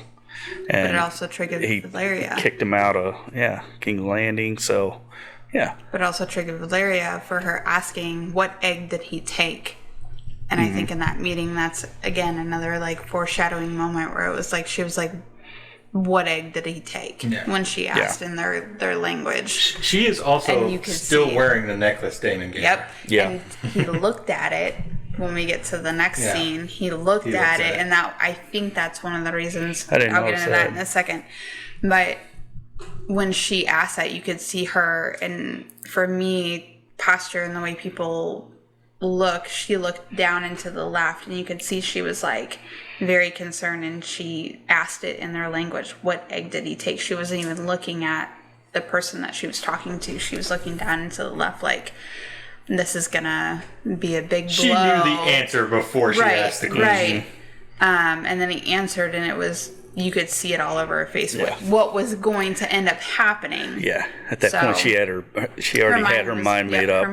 but it also triggered Valeria. Kicked him out of King's Landing. So, yeah. But it also triggered Valeria for her asking, "What egg did he take?" And I think in that meeting, that's again another foreshadowing moment where it was she was like, "What egg did he take?" When she asked in their language. She is also still wearing the necklace Daemon gave her. Yeah. And he looked at it. When we get to the next scene, he looked at it, and I think that's one of the reasons. I'll get into that in a second. But when she asked that, you could see her, and for me, posture and the way people look, she looked down into the left, and you could see she was very concerned, and she asked it in their language, "What egg did he take?" She wasn't even looking at the person that she was talking to. She was looking down into the left, this is gonna be a big blow. She knew the answer before she asked the question. Right. And then he answered, and it was, you could see it all over her face what was going to end up happening. Yeah. At that point, she already had her mind made up.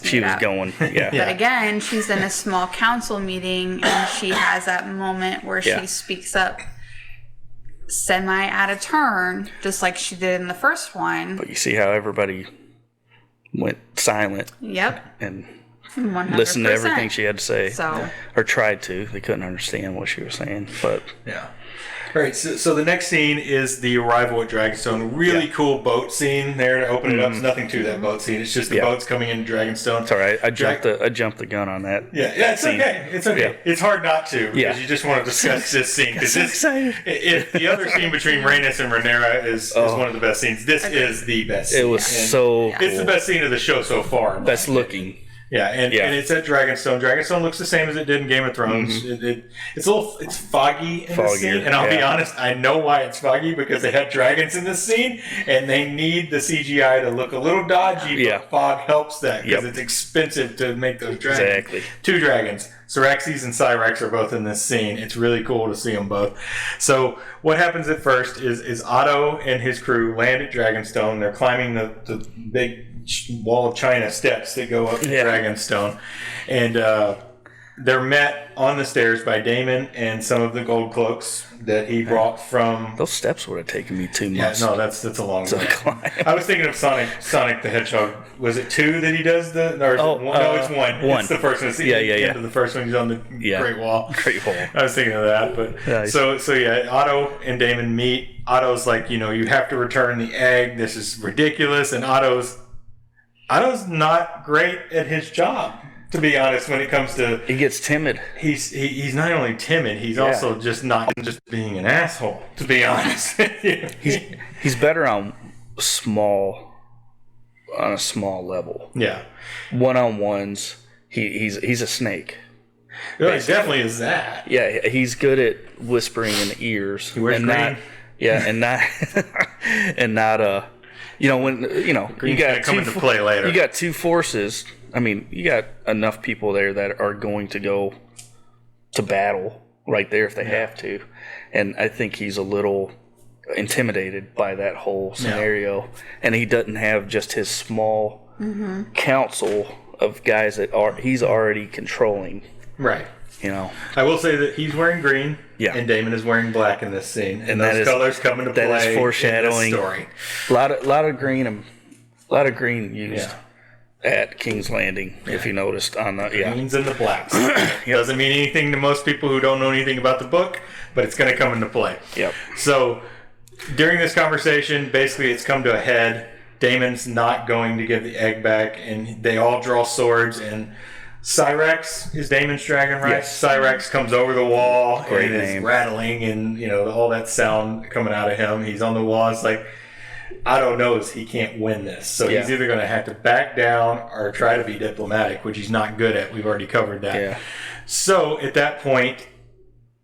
She was going. Yeah. But again, she's in a small council meeting, and she has that moment where she speaks up semi out of turn, just like she did in the first one. But you see how everybody went silent. Yep. And 100%. listened to everything she had to say. So. Or tried to. They couldn't understand what she was saying. But yeah. All right, so the next scene is the arrival at Dragonstone. Really cool boat scene there to open it up. There's nothing to that boat scene. It's just the boats coming into Dragonstone. It's all right. I jumped the gun on that. Yeah, it's okay. It's okay. Yeah. It's hard not to because you just want to discuss this scene. I'm so excited. If the other scene between Rhaenys and Rhaenyra is one of the best scenes, this is the best scene. It was cool. It's the best scene of the show so far. Best looking. Yeah, and it's at Dragonstone. Dragonstone looks the same as it did in Game of Thrones. It's foggy in this scene, and I'll be honest, I know why it's foggy because they had dragons in this scene, and they need the CGI to look a little dodgy. But fog helps that because it's expensive to make those dragons. Exactly. 2 dragons, Syraxes and Syrax, are both in this scene. It's really cool to see them both. So what happens at first is Otto and his crew land at Dragonstone. They're climbing the big wall of China steps that go up to Dragonstone, and they're met on the stairs by Daemon and some of the gold cloaks that he brought from. Those steps would have taken me 2 months. Yeah, no, that's a long climb. I was thinking of Sonic the Hedgehog. Was it 2 that he does the? Or no, it's 1. It's the first one. It's the end of the first one. He's on the Great Wall. Great Wall. I was thinking of that, but so Otto and Daemon meet. Otto's like, you have to return the egg. This is ridiculous, and Otto's not great at his job, to be honest. When it comes to, he gets timid. He's not only timid, he's also just not just being an asshole, to be honest. He's better on a small level. Yeah, 1-on-ones. he's a snake. Well, he definitely is that. Yeah, he's good at whispering in the ears. He wears green. And not when Green's you got come into play later. You got two forces. I mean, you got enough people there that are going to go to battle right there if they have to, and I think he's a little intimidated by that whole scenario, and he doesn't have just his small council of guys that he's already controlling. Right. I will say that he's wearing green, and Daemon is wearing black in this scene, and those colors come into play. That is foreshadowing. In this story. A lot of green used at King's Landing, if you noticed on the greens and the blacks. Doesn't mean anything to most people who don't know anything about the book, but it's going to come into play. Yep. So during this conversation, basically it's come to a head. Daemon's not going to give the egg back, and they all draw swords, and Cyrex is Daemon's dragon, right? Yes. Cyrex comes over the wall Great and name. is rattling, and all that sound coming out of him. He's on the wall. It's like, Otto knows he can't win this, so he's either going to have to back down or try to be diplomatic, which he's not good at. We've already covered that. Yeah. So at that point,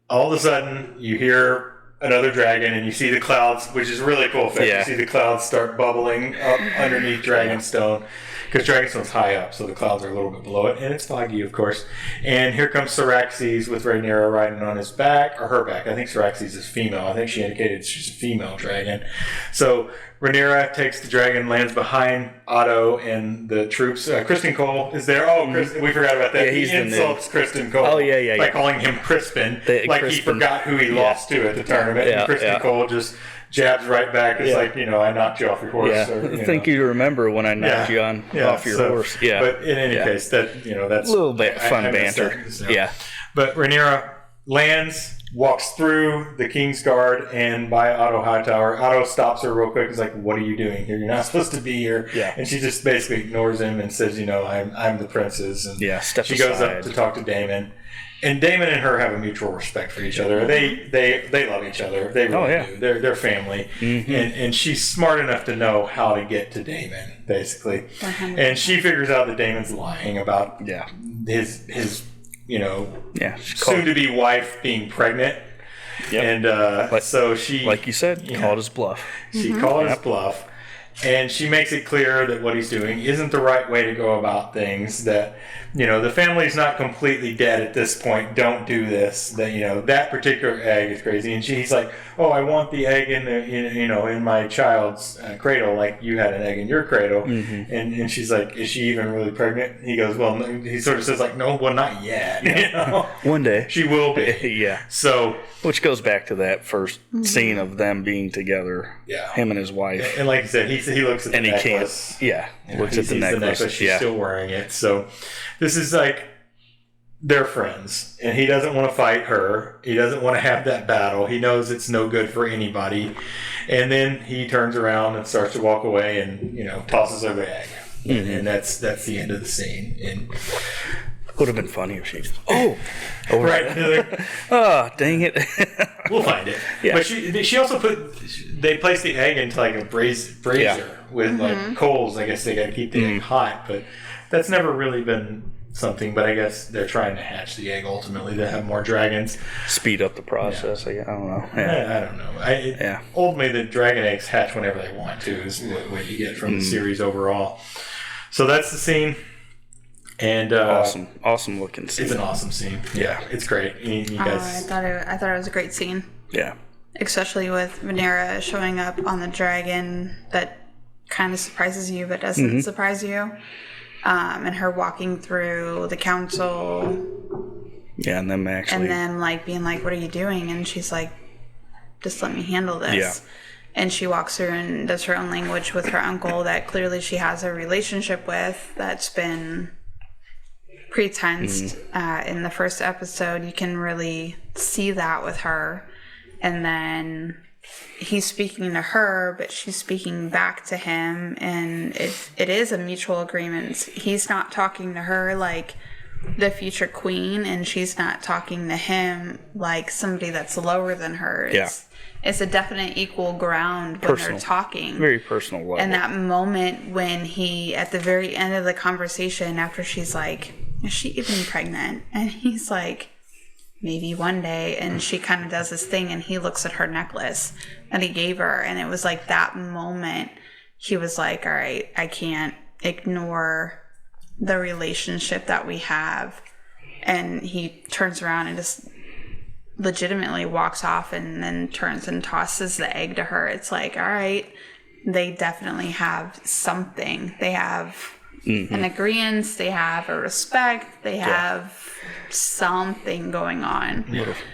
all of a sudden, you hear another dragon, and you see the clouds, which is really cool effect. Yeah. You see the clouds start bubbling up underneath Dragonstone, because Dragonstone's high up, so the clouds are a little bit below it, and it's foggy, of course. And here comes Syraxes with Rhaenyra riding on his back, or her back. I think Syraxes is female. I think she indicated she's a female dragon. So Rhaenyra takes the dragon, lands behind Otto and the troops. Kristen Cole is there. Oh, we forgot about that. Yeah, he's he insults Kristen Cole by calling him Crispin, like he forgot who he lost to at the tournament. And Kristen Cole just jabs right back. It's like, I knocked you off your horse. Yeah. Or, I think you remember when I knocked you off your horse. Yeah. But in any case, that's a little bit fun banter. Yeah. But Rhaenyra lands, walks through the King's Guard and by Otto Hightower. Otto stops her real quick. He's like, "What are you doing here? You're not supposed to be here." Yeah. And she just basically ignores him and says, I'm the princess. And she goes up to talk to Daemon. And Daemon and her have a mutual respect for each other. They love each other. They really do. They're family. Mm-hmm. And she's smart enough to know how to get to Daemon, basically. 100%. And she figures out that Daemon's lying about his soon-to-be wife being pregnant. Yep. And so she... Like you said, called his bluff. She called his bluff. And she makes it clear that what he's doing isn't the right way to go about things, that, the family's not completely dead at this point. Don't do this. That, that particular egg is crazy. And she's like, "Oh, I want the egg in my child's cradle, like you had an egg in your cradle." Mm-hmm. And she's like, "Is she even really pregnant?" He goes, "Well," he sort of says like, "No, well, not yet." One day. She will be. Yeah. So... Which goes back to that first scene of them being together. Yeah. Him and his wife. And like I said, he looks at the necklace. Looks at the necklace. She's still wearing it. So this is like, they're friends. And he doesn't want to fight her. He doesn't want to have that battle. He knows it's no good for anybody. And then he turns around and starts to walk away and, tosses her the egg. Mm-hmm. And that's the end of the scene. And would have been funny if she just, right. Oh, dang it. We'll find it. Yeah. But she also they placed the egg into like a brazier with like coals. I guess they got to keep the egg hot, but that's never really been something. But I guess they're trying to hatch the egg ultimately to have more dragons. Speed up the process. Yeah. I don't know. I don't know. Ultimately, the dragon eggs hatch whenever they want to is what you get from the series overall. So that's the scene. And awesome looking scene. It's an awesome scene. Yeah, it's great. You guys, I thought it was a great scene. Yeah, especially with Rhaenyra showing up on the dragon that kind of surprises you but doesn't surprise you, and her walking through the council. Yeah, and then like being like, "What are you doing?" And she's like, "Just let me handle this." Yeah. And she walks through and does her own language with her uncle that clearly she has a relationship with that's been pretensed. In the first episode, you can really see that with her. And then he's speaking to her, but she's speaking back to him. And it is a mutual agreement. He's not talking to her like the future queen, and she's not talking to him like somebody that's lower than her. It's a definite equal ground when they're talking. Very personal level. And that moment when he, at the very end of the conversation, after she's like, is she even pregnant? And he's like, maybe one day. And she kind of does this thing, and he looks at her necklace that he gave her. And it was like that moment, he was like, all right, I can't ignore the relationship that we have. And he turns around and just legitimately walks off, and then turns and tosses the egg to her. It's like, all right, they definitely have something. They have an agreement, they have a respect, they have something going on.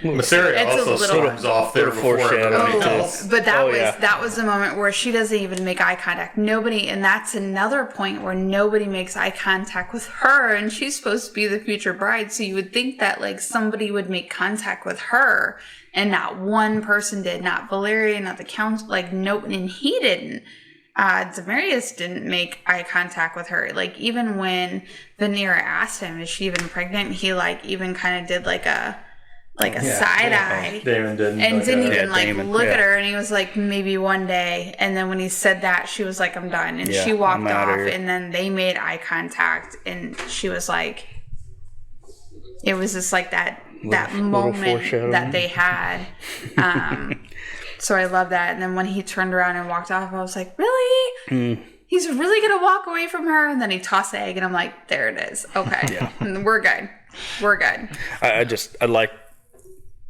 Mysaria also storms off there before everybody else. But that was the moment where she doesn't even make eye contact. Nobody, and that's another point where nobody makes eye contact with her, and she's supposed to be the future bride, so you would think that like somebody would make contact with her, and not one person did. Not Valeria, not the council, like no, and he didn't. Demarius didn't make eye contact with her. Like, even when Rhaenyra asked him, is she even pregnant? He, like, even kind of did, like a side eye. Damon didn't. And didn't even, look at her. And he was like, maybe one day. And then when he said that, she was like, I'm done. And she walked off. And then they made eye contact. And she was like, it was just like that moment that they had. So I love that. And then when he turned around and walked off, I was like, really? He's really going to walk away from her? And then he tossed the egg, and I'm like, there it is. Okay. Yeah. We're good. We're good. I like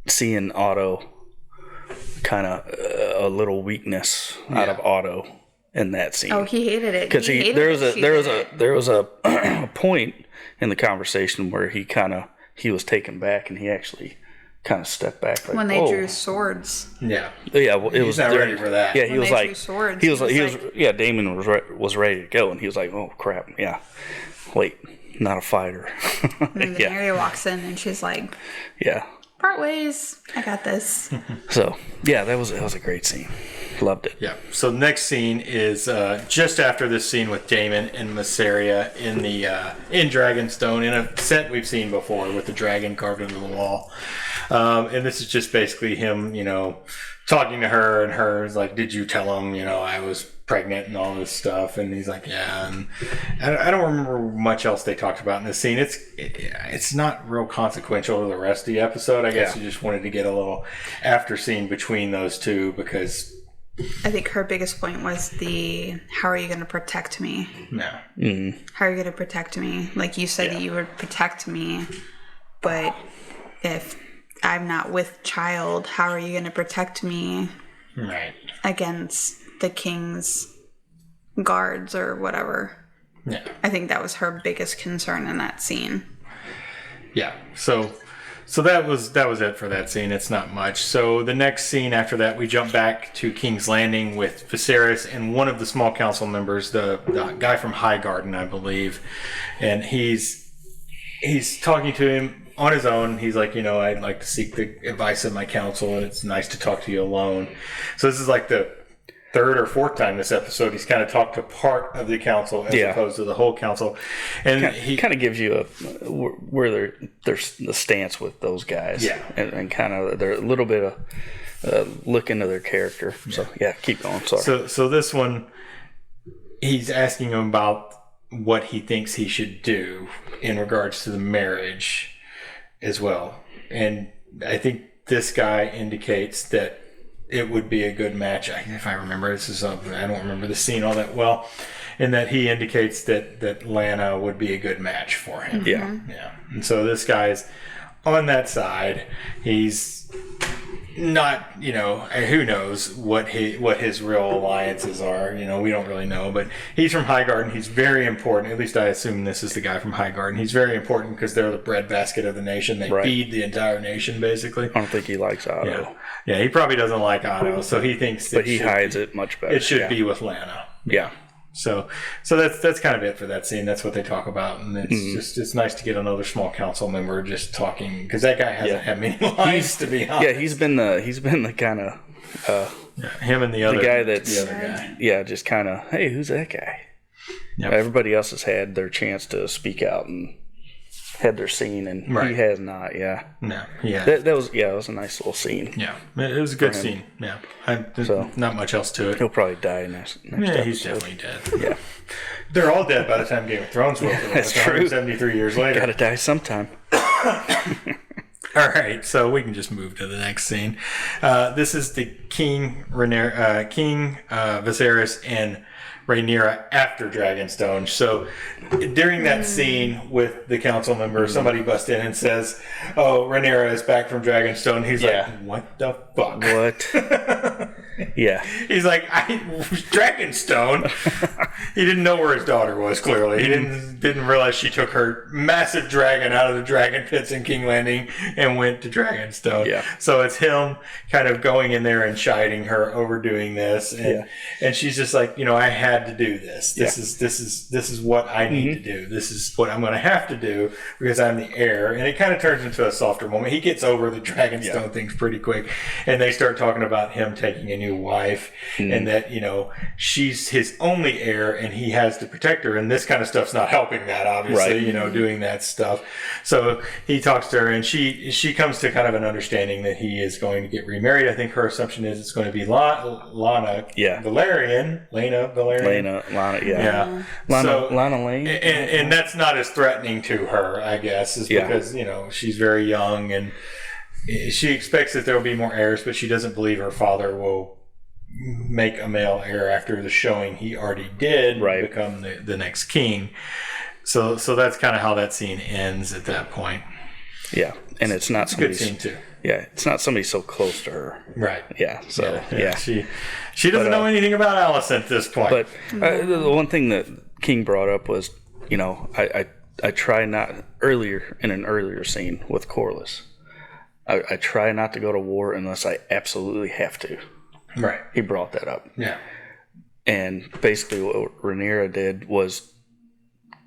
seeing Otto kind of a little weakness out of Otto in that scene. Oh, he hated it. Because there was a point in the conversation where he was taken back, and he actually kind of stepped back, like, when they drew swords. Yeah. Well, it was not ready for that. Yeah, he when was they like, drew swords, he was Damon was ready to go, and he was like, oh crap, yeah, wait, not a fighter. And then Mary walks in, and she's like, part ways, I got this. So yeah, that was a great scene. Loved it. Yeah. So the next scene is just after this scene with Daemon and Mysaria in Dragonstone, in a set we've seen before with the dragon carved into the wall. And this is just basically him, talking to her, and her is like, did you tell him, I was pregnant and all this stuff? And he's like, yeah. And I don't remember much else they talked about in this scene. It's not real consequential to the rest of the episode. I guess you just wanted to get a little after scene between those two, because I think her biggest point was how are you going to protect me? Yeah. Mm-hmm. How are you going to protect me? Like you said, that you would protect me, but if I'm not with child, how are you going to protect me against the king's guards or whatever? Yeah. I think that was her biggest concern in that scene. Yeah. So that was it for that scene. It's not much. So the next scene after that, we jump back to King's Landing with Viserys and one of the small council members, the guy from Highgarden, I believe, and he's talking to him on his own. He's like, I'd like to seek the advice of my council, and it's nice to talk to you alone. So this is like the third or fourth time this episode he's kind of talked to part of the council as opposed to the whole council, and he kind of gives you where there's the stance with those guys, and kind of they're a little bit of look into their character. So keep going. Sorry. So this one, he's asking him about what he thinks he should do in regards to the marriage as well, and I think this guy indicates that it would be a good match. If I remember, I don't remember the scene all that well, and that he indicates that Lana would be a good match for him. Yeah. And so this guy's on that side. He's not, who knows what his real alliances are. We don't really know, but he's from Highgarden. He's very important. At least I assume this is the guy from Highgarden. He's very important because they're the breadbasket of the nation. They feed the entire nation, basically. I don't think he likes Otto. Yeah, he probably doesn't like Otto, so he thinks. But he hides it much better. It should be with Lana. Yeah. So that's kind of it for that scene. That's what they talk about, and it's nice to get another small council member just talking, because that guy hasn't had many lines, to be honest. Yeah, he's been the kind of him and the other guy that's the other guy. Just kind of, hey, who's that guy? Yep. Everybody else has had their chance to speak out and had their scene, and he has not. Yeah, no, yeah, that was it was a nice little scene. Yeah, it was a good scene. Yeah, there's not much else to it. He'll probably die next episode. He's definitely dead. Yeah, they're all dead by the time Game of Thrones will. That's true. 173 years later, gotta die sometime. All right, so we can just move to the next scene. This is the King Viserys and Rhaenyra after Dragonstone. So during that scene with the council member, somebody busts in and says, "Oh, Rhaenyra is back from Dragonstone." He's like, "What the fuck? What?" Yeah. He's like, Dragonstone? He didn't know where his daughter was, clearly. He didn't realize she took her massive dragon out of the dragon pits in King Landing and went to Dragonstone. Yeah. So it's him kind of going in there and chiding her over doing this. And she's just like, I had to do this. This is what I need to do. This is what I'm going to have to do because I'm the heir. And it kind of turns into a softer moment. He gets over the Dragonstone things pretty quick. And they start talking about him taking a new wife and that she's his only heir and he has to protect her, and this kind of stuff's not helping that, obviously. Doing that stuff. So he talks to her and she comes to kind of an understanding that he is going to get remarried. I think her assumption is it's going to be Lana Lana Lane, and that's not as threatening to her, I guess, is because she's very young and she expects that there will be more heirs, but she doesn't believe her father will make a male heir after the showing he already did become the next king. So that's kind of how that scene ends at that point. Yeah, and it's not somebody. Good scene too. Yeah, it's not somebody so close to her. Right. Yeah. So she doesn't know anything about Alice at this point. But the one thing that King brought up was, I try not earlier in an earlier scene with Corlys. I try not to go to war unless I absolutely have to. Right. He brought that up. Yeah. And basically what Rhaenyra did was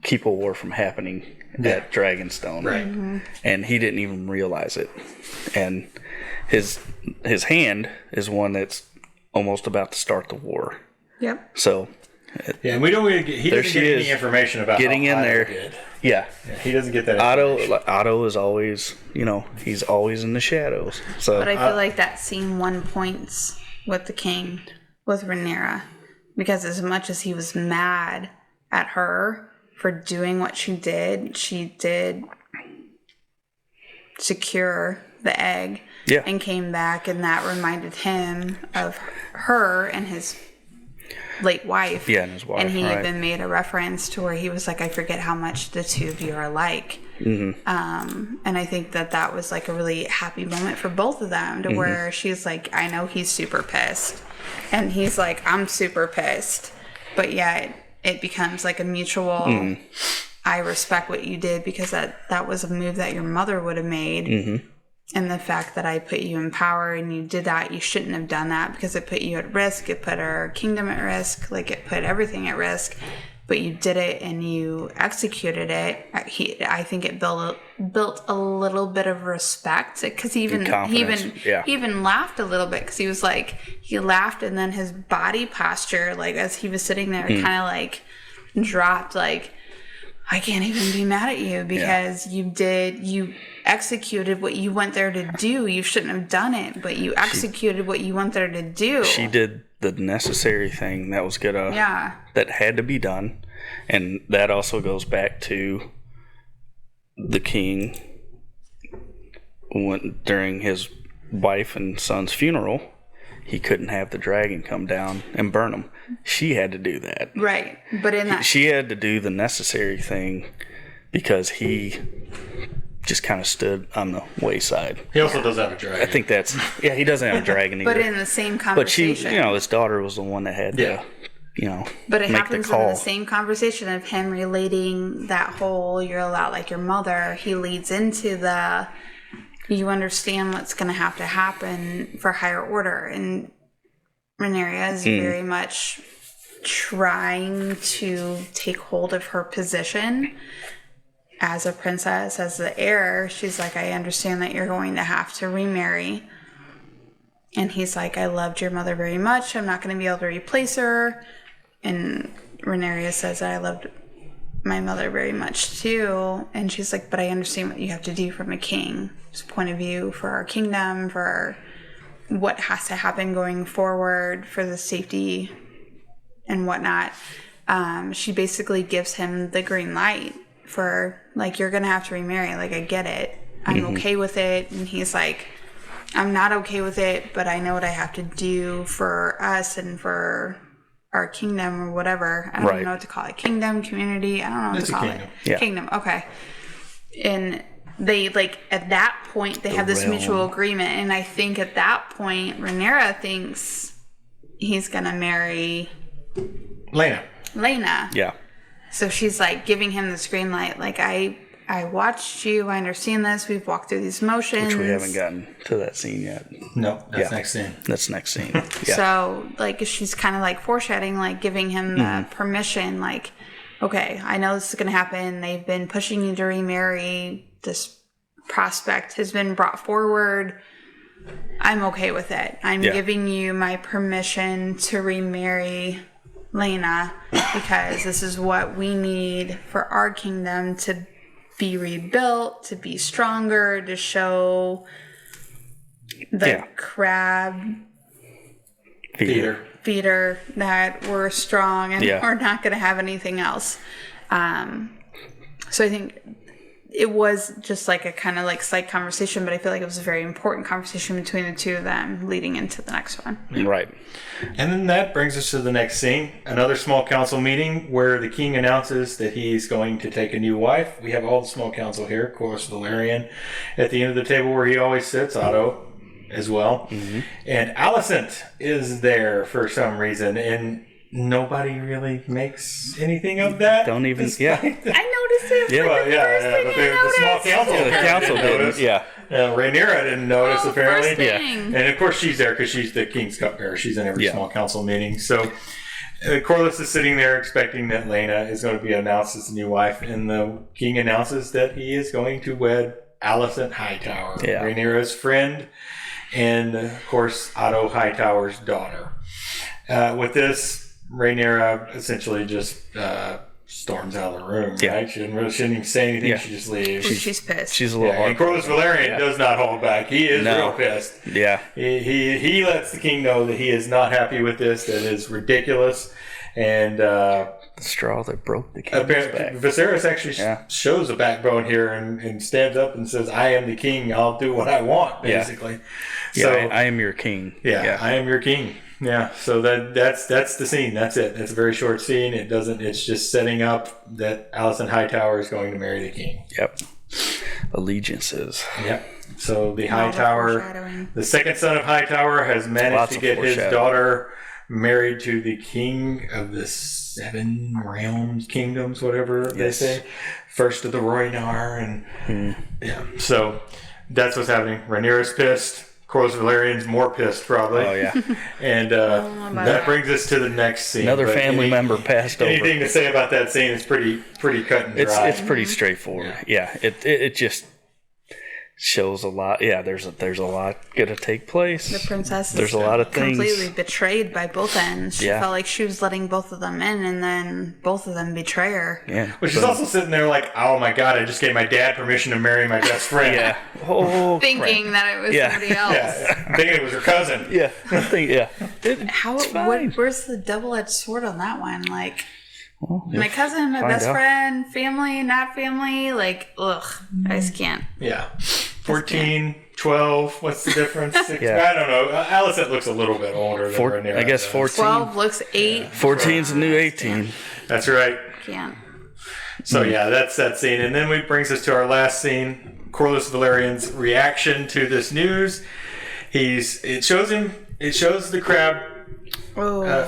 keep a war from happening at Dragonstone. Right. Mm-hmm. And he didn't even realize it. And his hand is one that's almost about to start the war. Yep. So and we don't really he doesn't get any information about getting in there. Did. Yeah. He doesn't get that. Otto is always, he's always in the shadows. So but I feel like that scene won points with the king, with Rhaenyra, because as much as he was mad at her for doing what she did secure the egg and came back, and that reminded him of her and his late wife. Yeah, and his wife. And he even made a reference to where he was like, I forget how much the two of you are alike. Mm-hmm. And I think that was like a really happy moment for both of them to where she's like, I know he's super pissed. And he's like, I'm super pissed. But it becomes like a mutual, I respect what you did because that was a move that your mother would have made. Mm-hmm. And the fact that I put you in power and you did that, you shouldn't have done that because it put you at risk. It put our kingdom at risk. Like it put everything at risk. But you did it and you executed it. I think it built a little bit of respect because he even laughed a little bit because he was like, he laughed and then his body posture, like as he was sitting there, kind of like dropped, like, I can't even be mad at you because you executed what you went there to do. You shouldn't have done it, but you executed what you went there to do. She did the necessary thing that was that had to be done. And that also goes back to the king during his wife and son's funeral. He couldn't have the dragon come down and burn him. She had to do that. Right. But she had to do the necessary thing because he just kind of stood on the wayside. He also doesn't have a dragon. I think he doesn't have a dragon either. But in the same conversation. But his daughter was the one that had to, but it happens in the same conversation of him relating that whole, you're a lot like your mother. He leads into you understand what's going to have to happen for higher order. And Rhaenyra is very much trying to take hold of her position as a princess, as the heir. She's like, I understand that you're going to have to remarry. And he's like, I loved your mother very much. I'm not going to be able to replace her. And Rhaenyra says that I loved my mother very much too. And she's like, but I understand what you have to do from a king's point of view for our kingdom, for what has to happen going forward, for the safety and whatnot. She basically gives him the green light for, like, you're going to have to remarry. Like, I get it. I'm okay with it. And he's like, I'm not okay with it, but I know what I have to do for us and for our kingdom or whatever. I don't even know what to call it. Kingdom, community. I don't know what to call it. Yeah. Kingdom. Okay. And they, like, at that point, they have this mutual agreement. And I think at that point, Rhaenyra thinks he's going to marry Lena. Yeah. So she's like giving him this green light. Like, I watched you. I understand this. We've walked through these motions. Which we haven't gotten to that scene yet. No, that's next scene. That's next scene. Yeah. So, like, she's kind of like foreshadowing, like giving him the permission. Like, okay, I know this is going to happen. They've been pushing you to remarry. This prospect has been brought forward. I'm okay with it. I'm giving you my permission to remarry Lena, because this is what we need for our kingdom to be rebuilt, to be stronger, to show the crab feeder that we're strong and we're not going to have anything else. So I think it was just like a kind of like slight conversation, but I feel like it was a very important conversation between the two of them leading into the next one. Right. And then that brings us to the next scene, another small council meeting where the king announces that he's going to take a new wife. We have all the small council here, of course, Valerian at the end of the table where he always sits, Otto as well. And Alicent is there for some reason, and nobody really makes anything of that. Don't even, I noticed it. But the small council, the council didn't. Yeah. Rhaenyra didn't notice, apparently. Yeah. And of course she's there because she's the king's cupbearer. She's in every small council meeting. So Corlys is sitting there expecting that Lena is going to be announced as the new wife, and the king announces that he is going to wed Alicent Hightower, Rhaenyra's friend, and of course Otto Hightower's daughter. With this, Rhaenyra essentially just storms out of the room, right? She shouldn't even say anything. Yeah. She just leaves. She's pissed. She's a little hard. And Corlys Valerian does not hold back. He is real pissed. Yeah. He lets the king know that he is not happy with this, that is ridiculous. And the straw that broke the king's back. Viserys actually shows a backbone here and stands up and says, I am the king. I'll do what I want, basically. Yeah, so, I am your king. Yeah, I am your king. Yeah, so that's the scene. That's it. It's a very short scene. It's just setting up that Alicent Hightower is going to marry the king. Yep. Allegiances. Yep. So the Hightower, the second son of Hightower, has managed to get his daughter married to the king of the 7 realms, kingdoms, whatever they say. First of the Rhaenyra, and so that's what's happening. Rhaenyra's pissed. Corlys Valerian's more pissed, probably. Oh, yeah. And that brings us to the next scene. Another family member passed over. Anything to say about that scene is pretty cut and dry. It's pretty straightforward. Yeah. It just shows a lot. Yeah, there's a lot going to take place. The princess there's a lot of things. Completely betrayed by both ends. She felt like she was letting both of them in, and then both of them betray her. Yeah. But she's also sitting there like, oh my God, I just gave my dad permission to marry my best friend. Thinking that it was somebody else. Thinking it was her cousin. Where's the double-edged sword on that one? Like, my cousin, my best friend, family, not family. Like, ugh, I just can't. Yeah. 14, 12, what's the difference? I don't know. Alicent looks a little bit older than Rhaenyra. I guess 14. 12 looks 8. 14's the new 18. That's right. Can't. So that's that scene. And then it brings us to our last scene. Corlys Valerian's reaction to this news. It shows the crab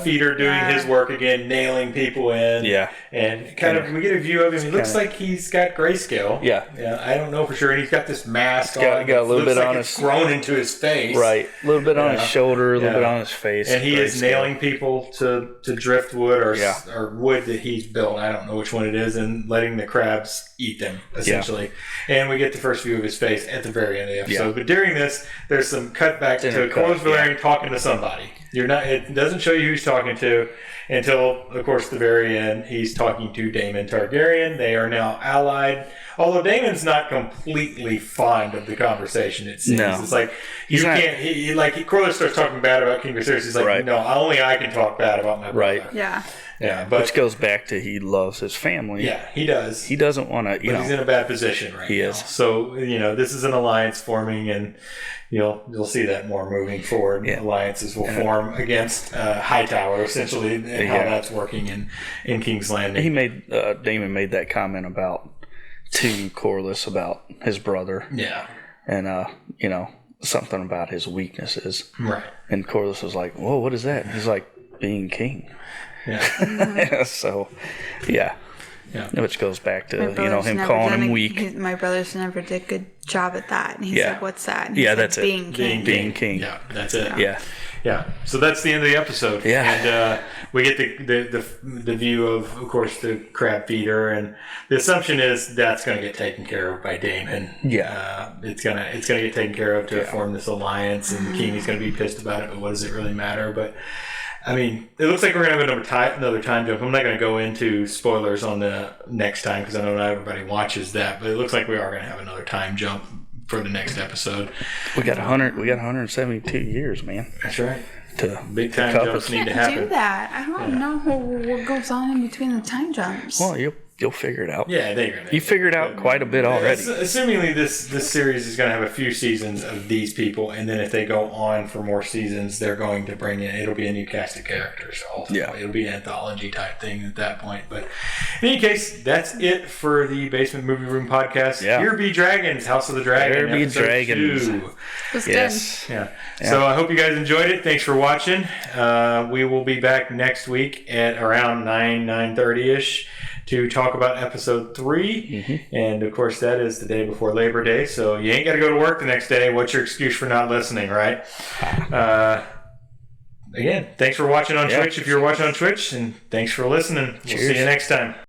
feeder doing his work again, nailing people in. Yeah. And kind of, we get a view of him. He looks like he's got grayscale. Yeah. I don't know for sure. And he's got this mask on. Got a little bit on his... grown into his face. Right. A little bit on his shoulder, a little bit on his face. And he is nailing people to driftwood or wood that he's built. I don't know which one it is. And letting the crabs eat them, essentially. And we get the first view of his face at the very end of the episode. But during this, there's some cutback to Corlys Velaryon talking to somebody. It doesn't show you who he's talking to until, of course, the very end. He's talking to Daemon Targaryen. They are now allied. Although Daemon's not completely fond of the conversation, it seems. No. It's like, Corlys starts talking bad about King Viserys. He's like, no, only I can talk bad about my brother. Right. Yeah. Yeah, but which goes back to he loves his family. Yeah, he does. He doesn't want to, he's in a bad position right now. He is. So, this is an alliance forming, and you'll see that more moving forward. Yeah. Alliances will form against Hightower, essentially, and how that's working in King's Landing. Daemon made that comment to Corlys about his brother. Yeah. And, something about his weaknesses. Right. And Corlys was like, whoa, what is that? He's like, being king. Yeah. So, yeah. Which goes back to, him calling him weak. My brothers never did a good job at that. And he's like, what's that? And that's being king. Being king. Yeah, that's it. Yeah. So that's the end of the episode. Yeah. And we get the view of course, the crab feeder, and the assumption is that's going to get taken care of by Daemon. Yeah. It's gonna get taken care of to form this alliance, and the king is going to be pissed about it. But what does it really matter? But I mean, it looks like we're going to have another time jump. I'm not going to go into spoilers on the next time because I know not everybody watches that, but it looks like we are going to have another time jump for the next episode. We got 172 years, man. That's right. Big time jumps need to happen. Do that. I don't know what goes on in between the time jumps. Well, you'll figure it out. Yeah, you figured out quite a bit already. Assumingly, this series is going to have a few seasons of these people, and then if they go on for more seasons, they're going to bring in. It'll be a new cast of characters. Ultimately, it'll be an anthology type thing at that point. But in any case, that's it for the Basement Movie Room podcast. Yeah. Here be dragons, House of the Dragon. There be dragons. 2. Yes. Yeah. So I hope you guys enjoyed it. Thanks for watching. We will be back next week at around 9:30ish. To talk about episode 3. And of course that is the day before Labor Day, so you ain't got to go to work the next day. What's your excuse for not listening, right? Again, thanks for watching on Twitch if you're watching on Twitch, and thanks for listening. We'll see you next time.